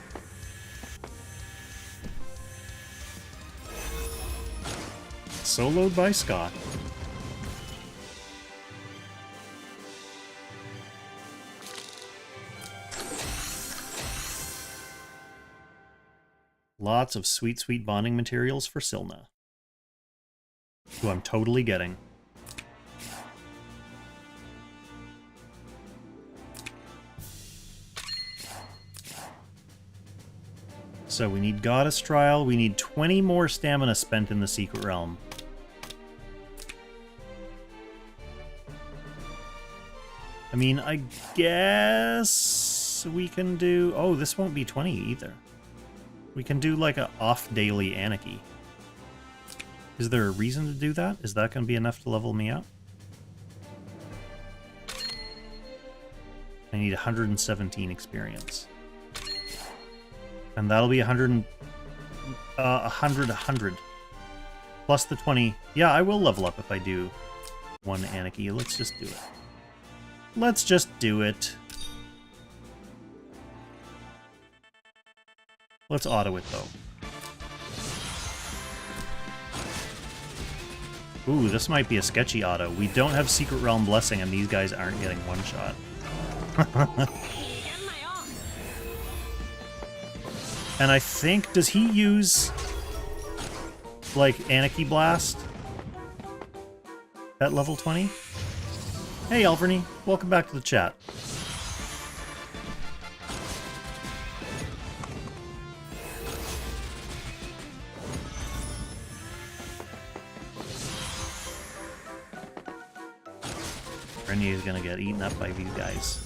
Soloed by Scott. Lots of sweet, sweet bonding materials for Sylna, who I'm totally getting. So we need Goddess Trial, we need 20 more stamina spent in the Secret Realm. I mean, I guess we can do... Oh, this won't be 20 either. We can do like a off-daily Anarchy. Is there a reason to do that? Is that going to be enough to level me up? I need 117 experience. And that'll be 100, 100. Plus the 20. Yeah, I will level up if I do one Anarchy. Let's just do it. Let's just do it. Let's auto it, though. Ooh, this might be a sketchy auto. We don't have Secret Realm Blessing, and these guys aren't getting one shot. And I think, does he use, like, Anarchy Blast at level 20? Hey, Alverny. Welcome back to the chat. Rennie is gonna get eaten up by these guys.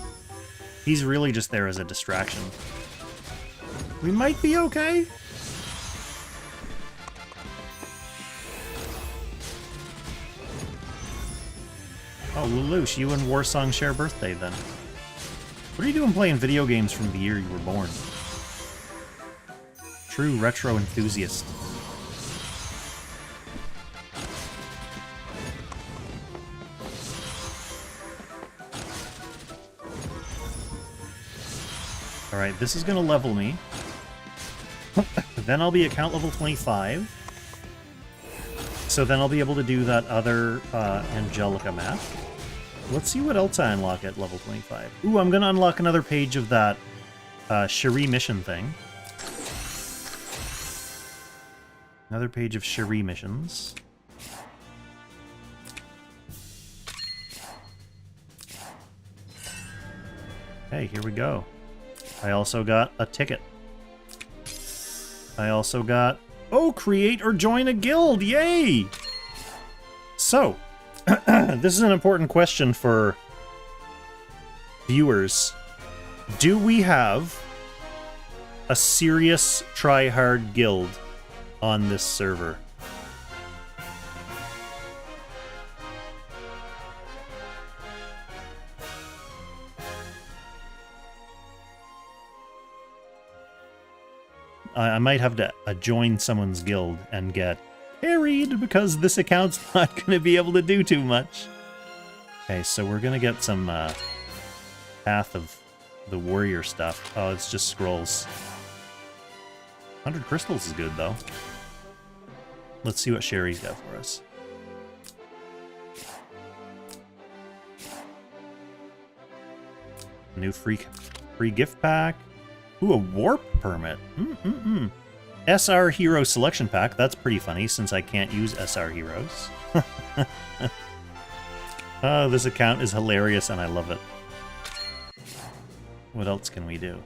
He's really just there as a distraction. We might be okay. Oh, Lelouch, you and Warsong share birthday then. What are you doing playing video games from the year you were born? True retro enthusiast. Alright, this is gonna level me. Then I'll be account level 25. So then I'll be able to do that other Angelica map. Let's see what else I unlock at level 25. Ooh, I'm gonna unlock another page of that Cherie mission thing. Another page of Cherie missions. Hey, here we go. I also got a ticket. I also got... Oh, create or join a guild! Yay! So, this is an important question for viewers. Do we have a serious try-hard guild on this server? I might have to join someone's guild and get carried because this account's not going to be able to do too much. Okay, so we're going to get some Path of the Warrior stuff. Oh, it's just scrolls. 100 crystals is good, though. Let's see what Sherry's got for us. New free gift pack. Ooh, a warp permit. SR Hero Selection Pack. That's pretty funny, since I can't use SR Heroes. Oh, this account is hilarious, and I love it. What else can we do?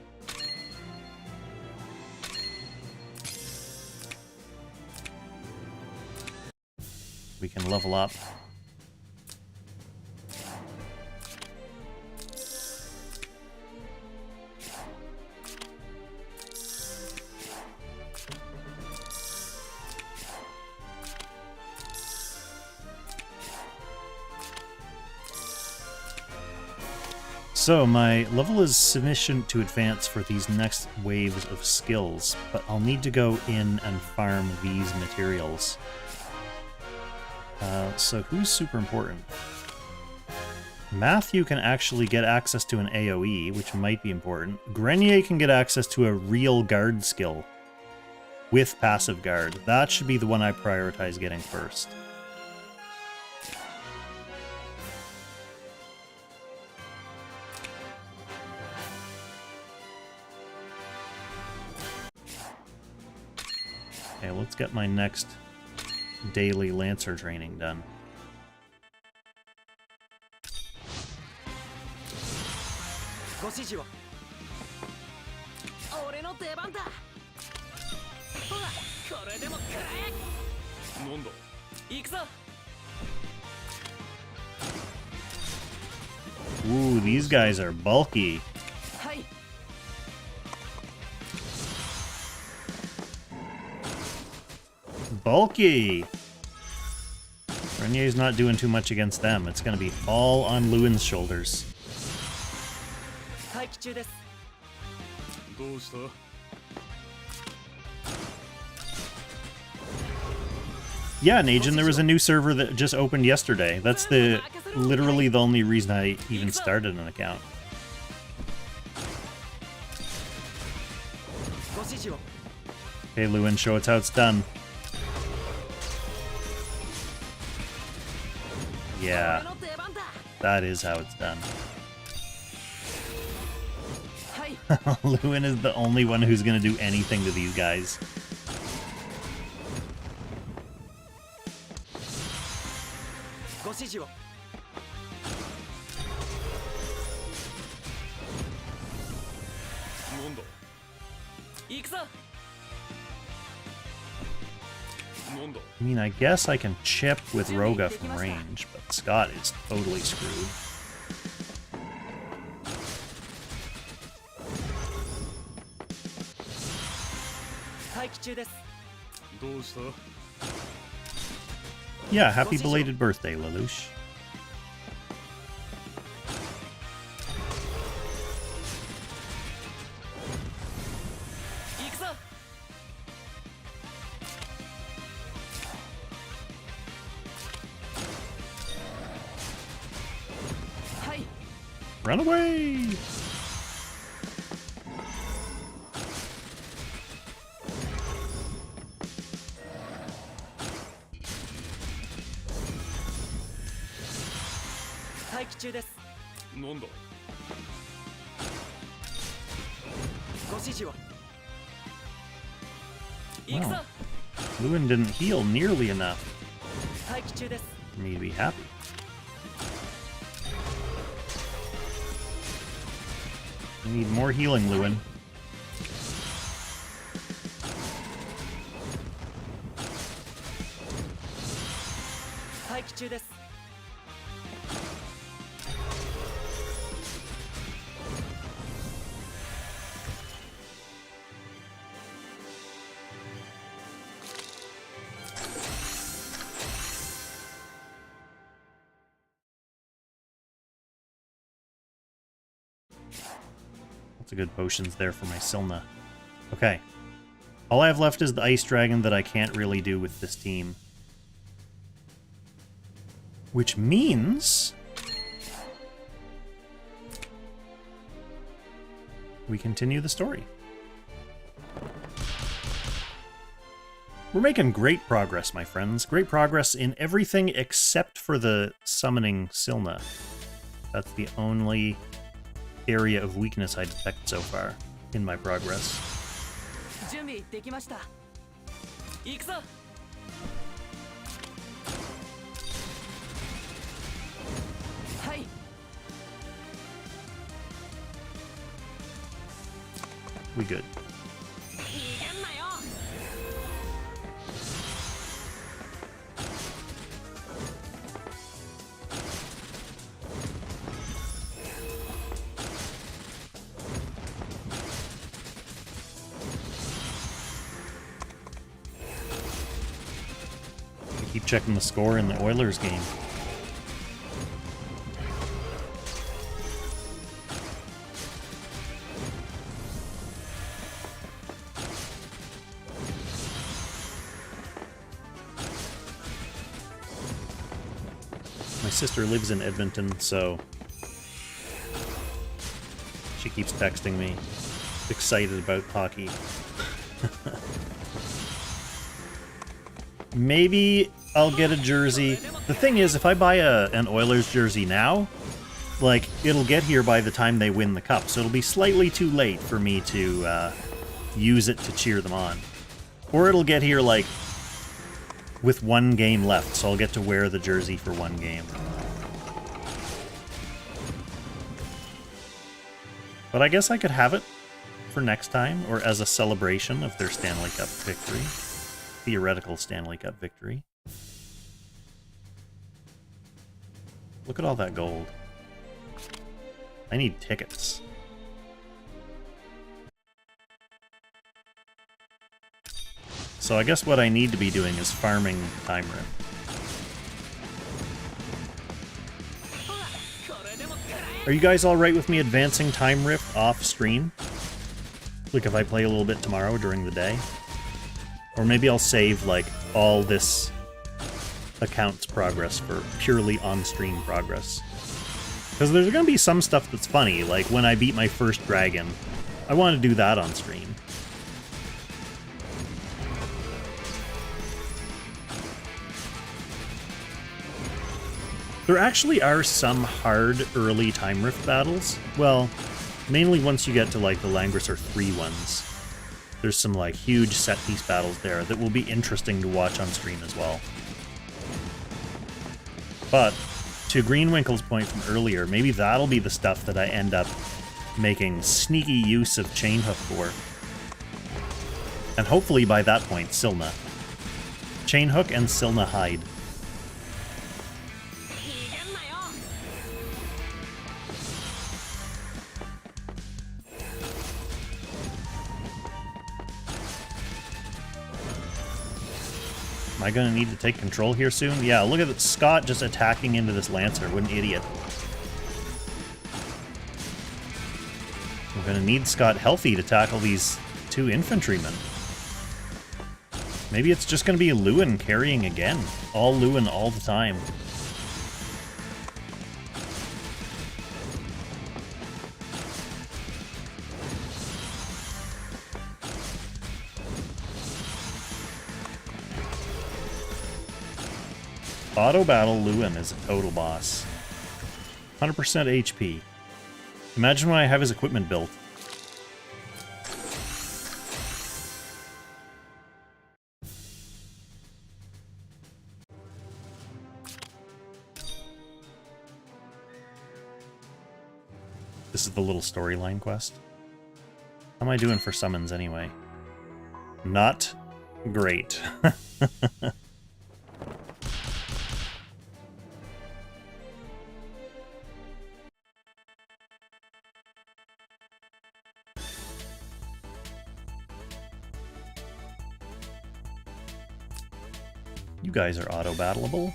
we can level up. So, my level is sufficient to advance for these next waves of skills, but I'll need to go in and farm these materials. So who's super important? Matthew can actually get access to an AoE, which might be important. Grenier can get access to a real guard skill with passive guard. That should be the one I prioritize getting first. Okay, let's get my next daily Lancer training done. Ooh, these guys are bulky. Bulky! Renier's not doing too much against them. It's gonna be all on Lewin's shoulders. Yeah, Najin, there was a new server that just opened yesterday. That's literally the only reason I even started an account. Okay, Lewin, show us how it's done. Yeah, that is how it's done. Lewin is the only one who's gonna do anything to these guys. I mean, I guess I can chip with Roga from range, but Scott is totally screwed. Yeah, happy belated birthday, Lelouch. Run away! Wow. Lewin didn't heal nearly enough for me to be happy. We need more healing, Lewin. Lots of good potions there for my Silna. Okay. All I have left is the Ice Dragon that I can't really do with this team. Which means we continue the story. We're making great progress, my friends. Great progress in everything except for the summoning Silna. That's the only area of weakness I detect so far in my progress. We good. Keep checking the score in the Oilers game. My sister lives in Edmonton, so she keeps texting me, excited about hockey. Maybe I'll get a jersey. The thing is, if I buy an Oilers jersey now, like, it'll get here by the time they win the cup, so it'll be slightly too late for me to use it to cheer them on. Or it'll get here, like, with one game left, so I'll get to wear the jersey for one game. But I guess I could have it for next time, or as a celebration of their Stanley Cup victory. Theoretical Stanley Cup victory. Look at all that gold. I need tickets. So I guess what I need to be doing is farming Time Rift. Are you guys alright with me advancing Time Rift off stream? Like if I play a little bit tomorrow during the day? Or maybe I'll save, like, all this account's progress for purely on-stream progress. Because there's gonna be some stuff that's funny, like when I beat my first dragon. I want to do that on stream. There actually are some hard early Time Rift battles. Well, mainly once you get to, like, the Langrisser 3 ones. There's some, like, huge set-piece battles there that will be interesting to watch on stream as well. But, to Greenwinkle's point from earlier, maybe that'll be the stuff that I end up making sneaky use of Chainhook for. And hopefully by that point, Sylna. Chainhook and Sylna hide. Am I gonna need to take control here soon? Yeah, look at Scott just attacking into this Lancer. What an idiot. We're gonna need Scott healthy to tackle these two infantrymen. Maybe it's just gonna be Lewin carrying again. All Lewin all the time. Auto Battle Lewin is a total boss. 100% HP. Imagine when I have his equipment built. This is the little storyline quest. How am I doing for summons anyway? Not great. You guys are auto-battleable.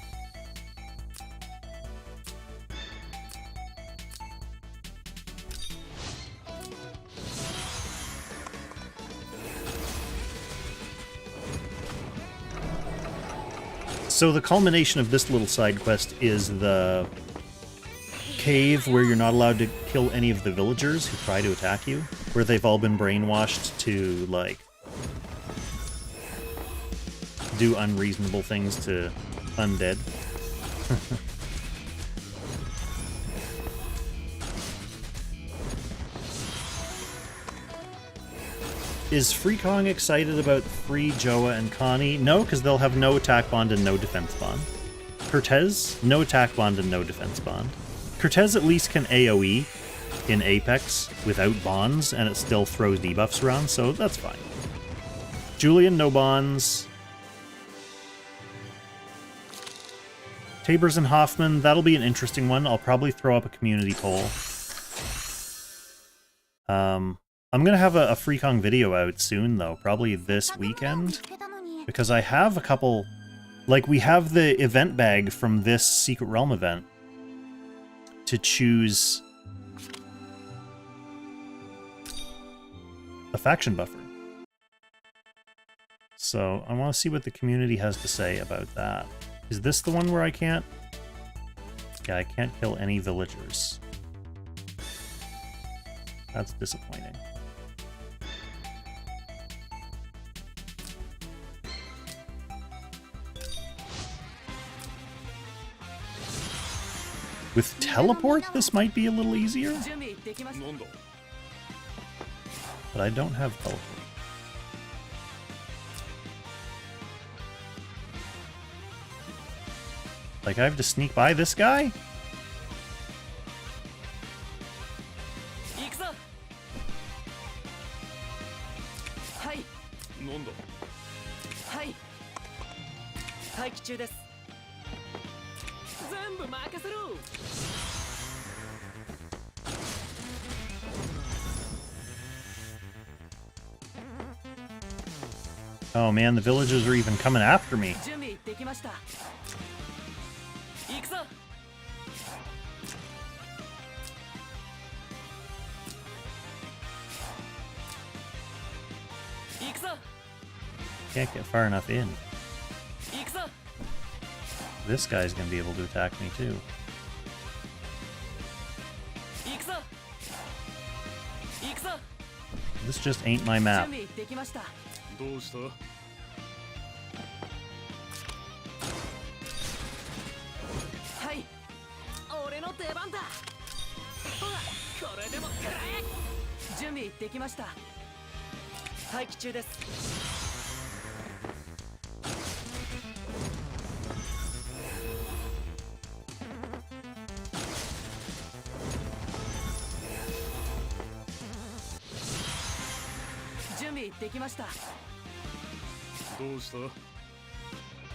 So the culmination of this little side quest is the cave where you're not allowed to kill any of the villagers who try to attack you, where they've all been brainwashed to, like, do unreasonable things to Undead. Is Free Kong excited about free Joa and Connie? No, because they'll have no attack bond and no defense bond. Cortez, no attack bond and no defense bond. Cortez at least can AoE in Apex without bonds, and it still throws debuffs around, so that's fine. Julian, no bonds. Tabers and Hoffman, that'll be an interesting one. I'll probably throw up a community poll. I'm gonna have a Free Kong video out soon, though, probably this weekend, because I have a couple... Like, we have the event bag from this Secret Realm event to choose a faction buffer. So I want to see what the community has to say about that. Is this the one where I can't? Yeah, I can't kill any villagers. That's disappointing. With teleport, this might be a little easier. But I don't have teleport. Like, I have to sneak by this guy? Oh man, the villagers are even coming after me. Can't get far enough in. This guy's gonna be able to attack me too. This just ain't my map.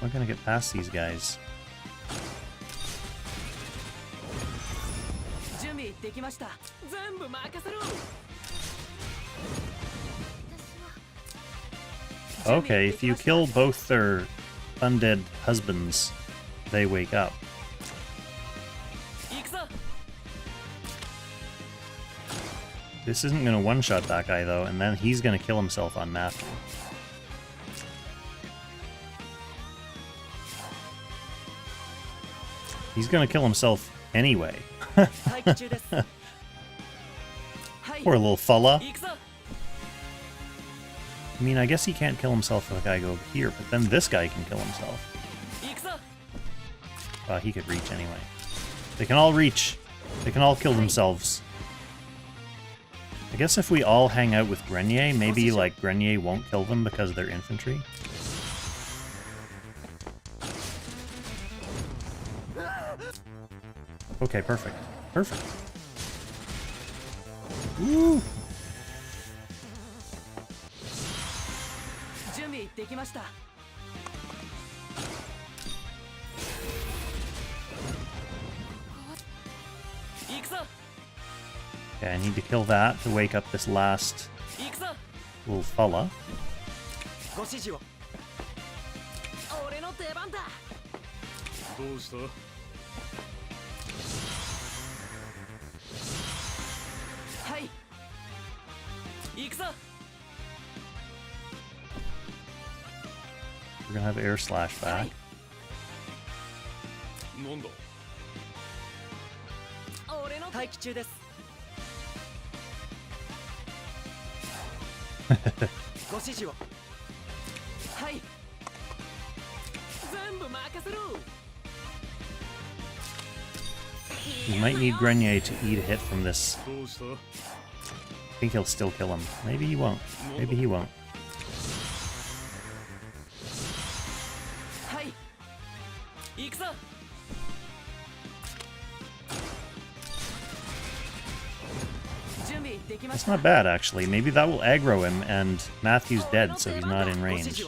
I'm gonna get past these guys. Okay, if you kill both their undead husbands, they wake up. This isn't gonna one-shot that guy though, and then he's gonna kill himself on Matthew. He's gonna kill himself anyway. Poor little fella. I mean, I guess he can't kill himself if the guy go over here, but then this guy can kill himself. Well, he could reach anyway. They can all reach. They can all kill themselves. I guess if we all hang out with Grenier, maybe, like, Grenier won't kill them because they're infantry. Okay, perfect. Perfect. Woo! Okay, I need to kill that to wake up this last little fella. We're gonna have air slash back. We might need Grenier to eat a hit from this. I think he'll still kill him. Maybe he won't. Maybe he won't. That's not bad, actually. Maybe that will aggro him, and Matthew's dead, so he's not in range.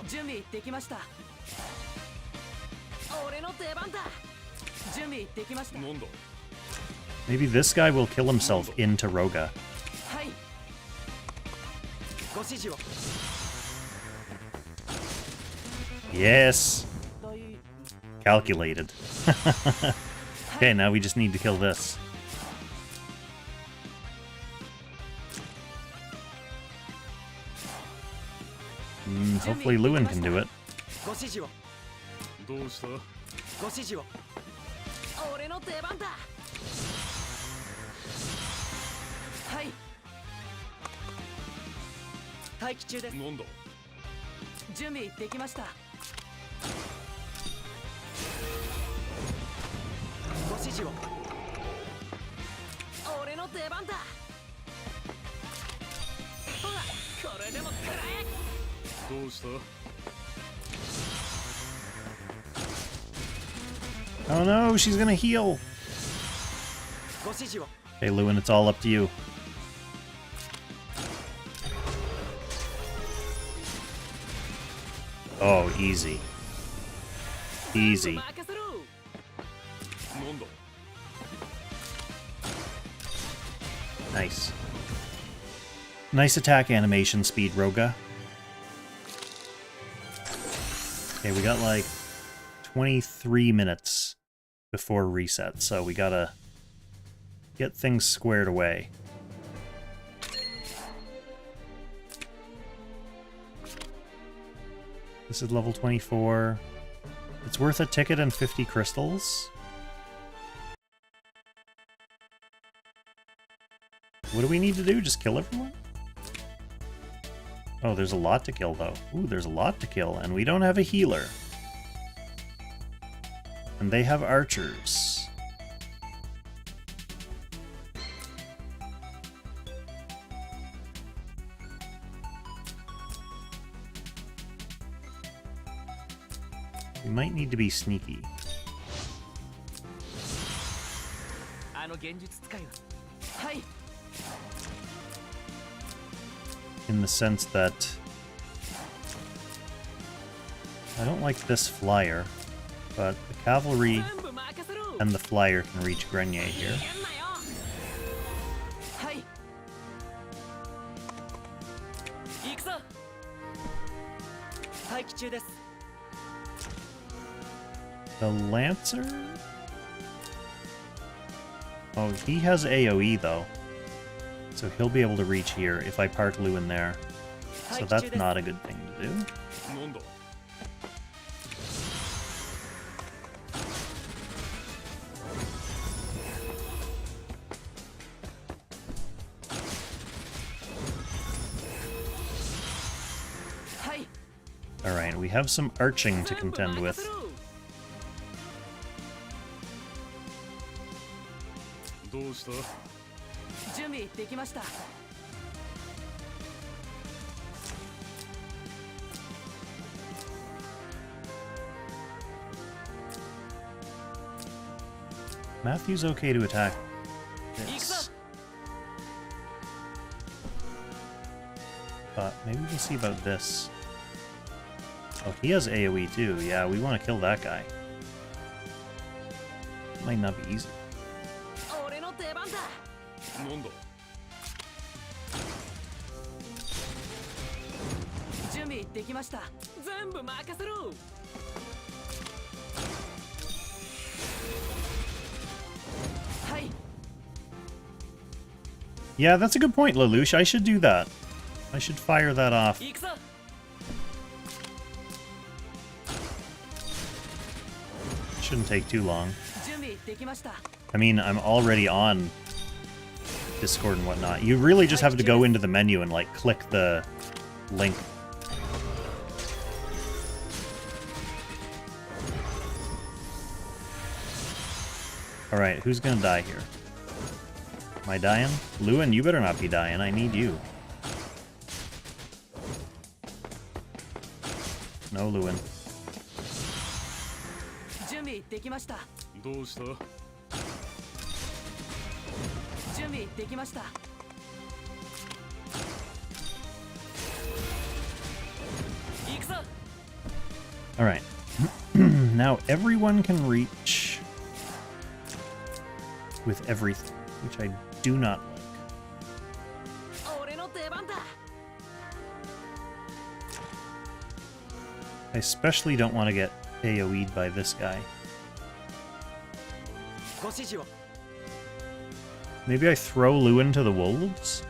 Maybe this guy will kill himself into Roga. Yes! calculated. Okay, now we just need to kill this. Hopefully Lewin can do it. Oh no, she's gonna heal. Hey Lewin, it's all up to you. Oh, easy. Easy. Nice. Nice attack animation speed, Roga. Okay, we got like 23 minutes before reset, so we gotta get things squared away. This is level 24. It's worth a ticket and 50 crystals. What do we need to do? Just kill everyone? Oh, there's a lot to kill, though. Ooh, there's a lot to kill, and we don't have a healer. And they have archers. We might need to be sneaky. In the sense that I don't like this flyer, but the cavalry and the flyer can reach Grenier here. The Lancer? Oh, he has AoE though. So he'll be able to reach here if I park Lewin there. So that's not a good thing to do. Alright, we have some arching to contend with. Matthew's okay to attack this. But maybe we'll see about this. Oh, he has AoE too. Yeah, we want to kill that guy. It might not be easy. Yeah, that's a good point, Lelouch. I should do that. I should fire that off. Shouldn't take too long. I mean, I'm already on Discord and whatnot. You really just have to go into the menu and, like, click the link. Alright, who's gonna die here? Am I dying? Lewin, you better not be dying. I need you. No, Lewin. Alright. Now everyone can reach with everything, which I do not like. I especially don't want to get AoE'd by this guy. Maybe I throw Lewin to the wolves?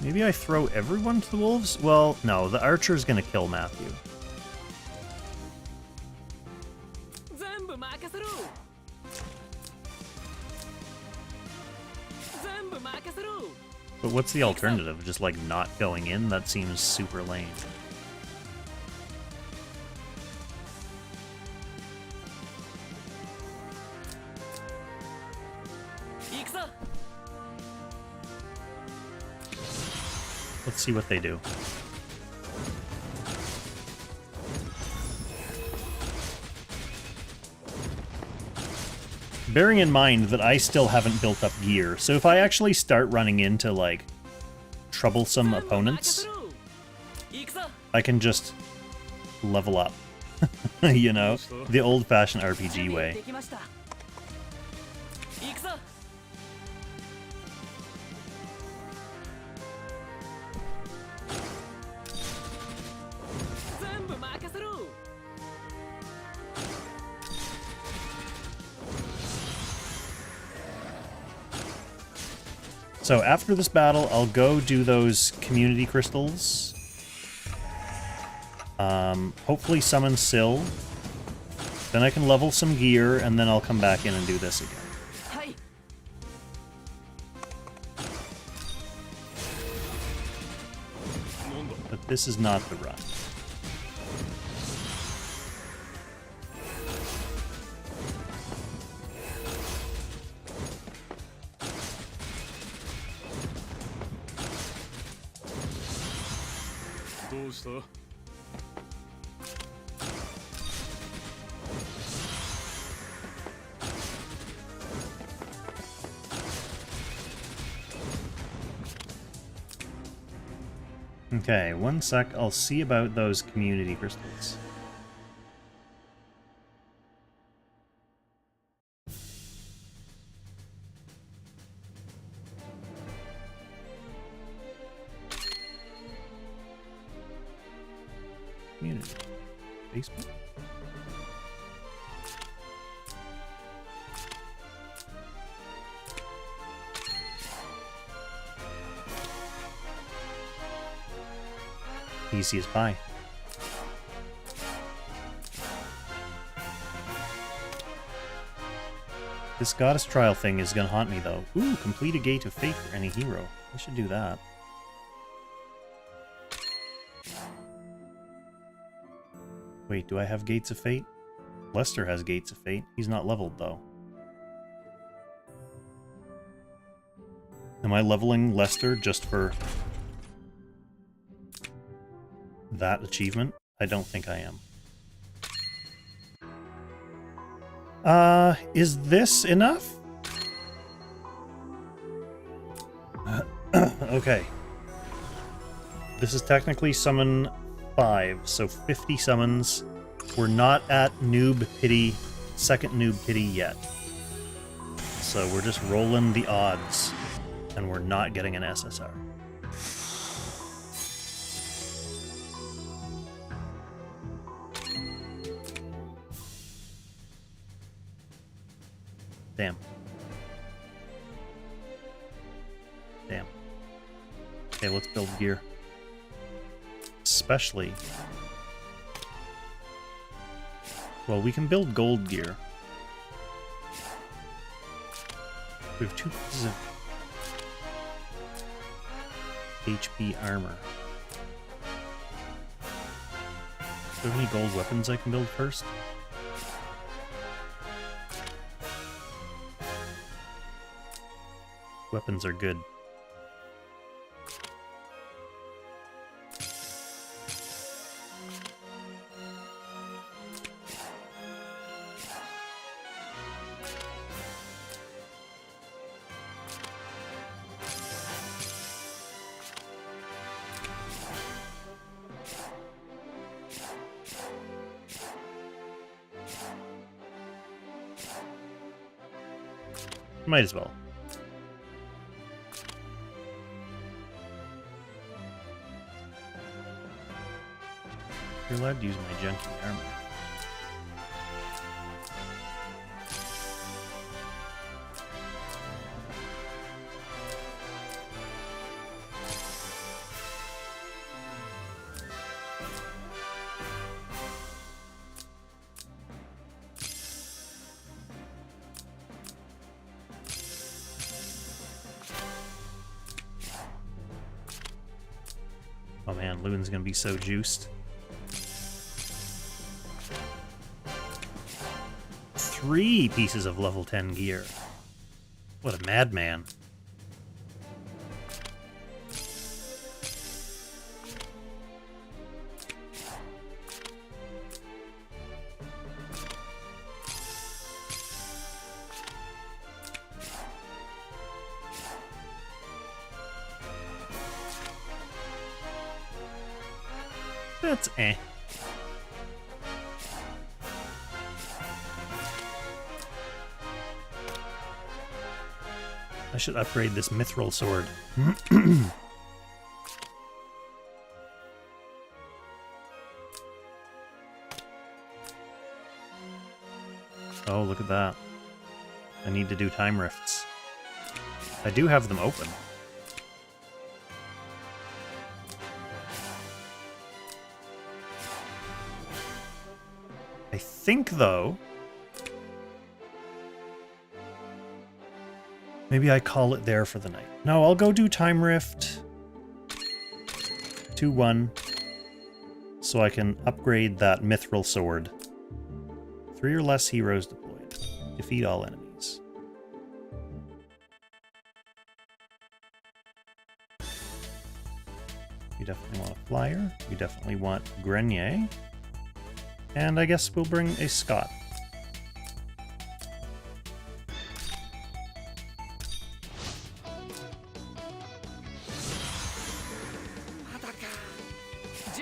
Maybe I throw everyone to the wolves? Well, no, the archer's gonna kill Matthew. But what's the alternative? Just, like, not going in? That seems super lame. Let's see what they do. Bearing in mind that I still haven't built up gear, so if I actually start running into, like, troublesome opponents, I can just level up. You know? The old-fashioned RPG way. So after this battle, I'll go do those community crystals. Hopefully summon Syl. Then I can level some gear, and then I'll come back in and do this again. But this is not the run. Okay, one sec. I'll see about those community crystals. Community. Facebook? Easy as pie. This goddess trial thing is gonna haunt me though. Ooh, complete a gate of fate for any hero. I should do that. Wait, do I have gates of fate? Lester has gates of fate. He's not leveled though. Am I leveling Lester just for that achievement? I don't think I am. Is this enough? Okay. This is technically summon 5, so 50 summons. We're not at noob pity, second noob pity yet. So we're just rolling the odds, and we're not getting an SSR. Damn. Damn. Okay, let's build gear. Especially... well, we can build gold gear. We have 2 pieces of HP armor. Do you have any gold weapons I can build first? Weapons are good. Might as well. You're allowed to use my junky armor. Oh man, Loon's gonna be so juiced. 3 pieces of level 10 gear. What a madman. That's eh. I should upgrade this mithril sword. Oh, look at that. I need to do time rifts. I do have them open. I think, though, maybe I call it there for the night. No, I'll go do Time Rift 2-1 so I can upgrade that mithril sword. 3 or less heroes deployed. Defeat all enemies. You definitely want a flyer. You definitely want Grenier. And I guess we'll bring a Scot.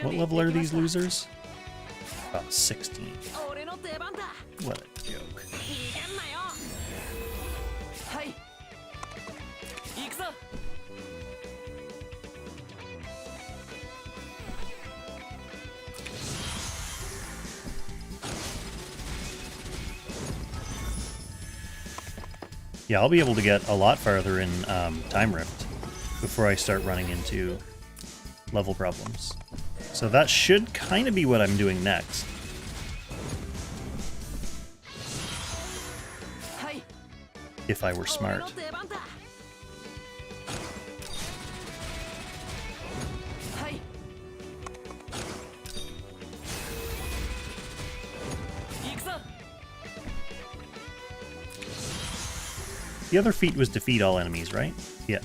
What level are these losers? About 16. What a joke. Yeah, I'll be able to get a lot farther in Time Rift before I start running into level problems. So that should kind of be what I'm doing next. If I were smart. The other feat was defeat all enemies, right? Yeah.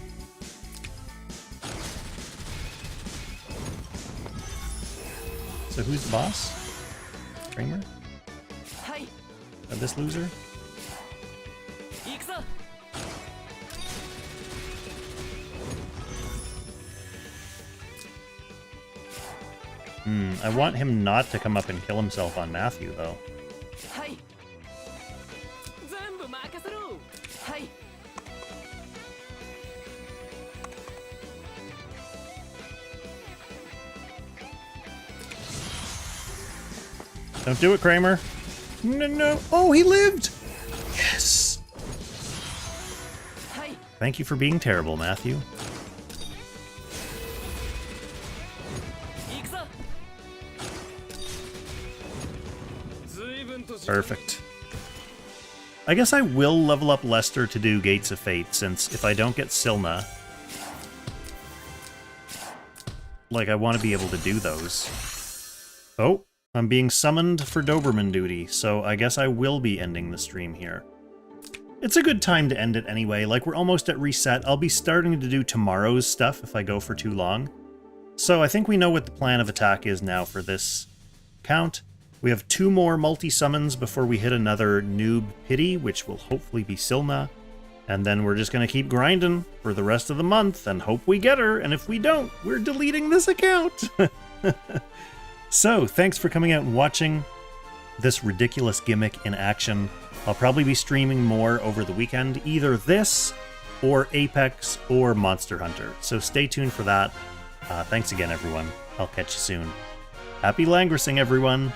So who's the boss? Kramer? This loser? I want him not to come up and kill himself on Matthew, though. Don't do it, Kramer. No, no. Oh, he lived! Yes! Thank you for being terrible, Matthew. Perfect. I guess I will level up Lester to do Gates of Fate, since if I don't get Silna, like, I want to be able to do those. Oh, I'm being summoned for Doberman duty, so I guess I will be ending the stream here. It's a good time to end it anyway, like, we're almost at reset. I'll be starting to do tomorrow's stuff if I go for too long. So I think we know what the plan of attack is now for this count. We have 2 more multi-summons before we hit another noob pity, which will hopefully be Silna. And then we're just going to keep grinding for the rest of the month and hope we get her. And if we don't, we're deleting this account. So, thanks for coming out and watching this ridiculous gimmick in action. I'll probably be streaming more over the weekend, either this, or Apex, or Monster Hunter. So stay tuned for that. Thanks again, everyone. I'll catch you soon. Happy Langrissing, everyone!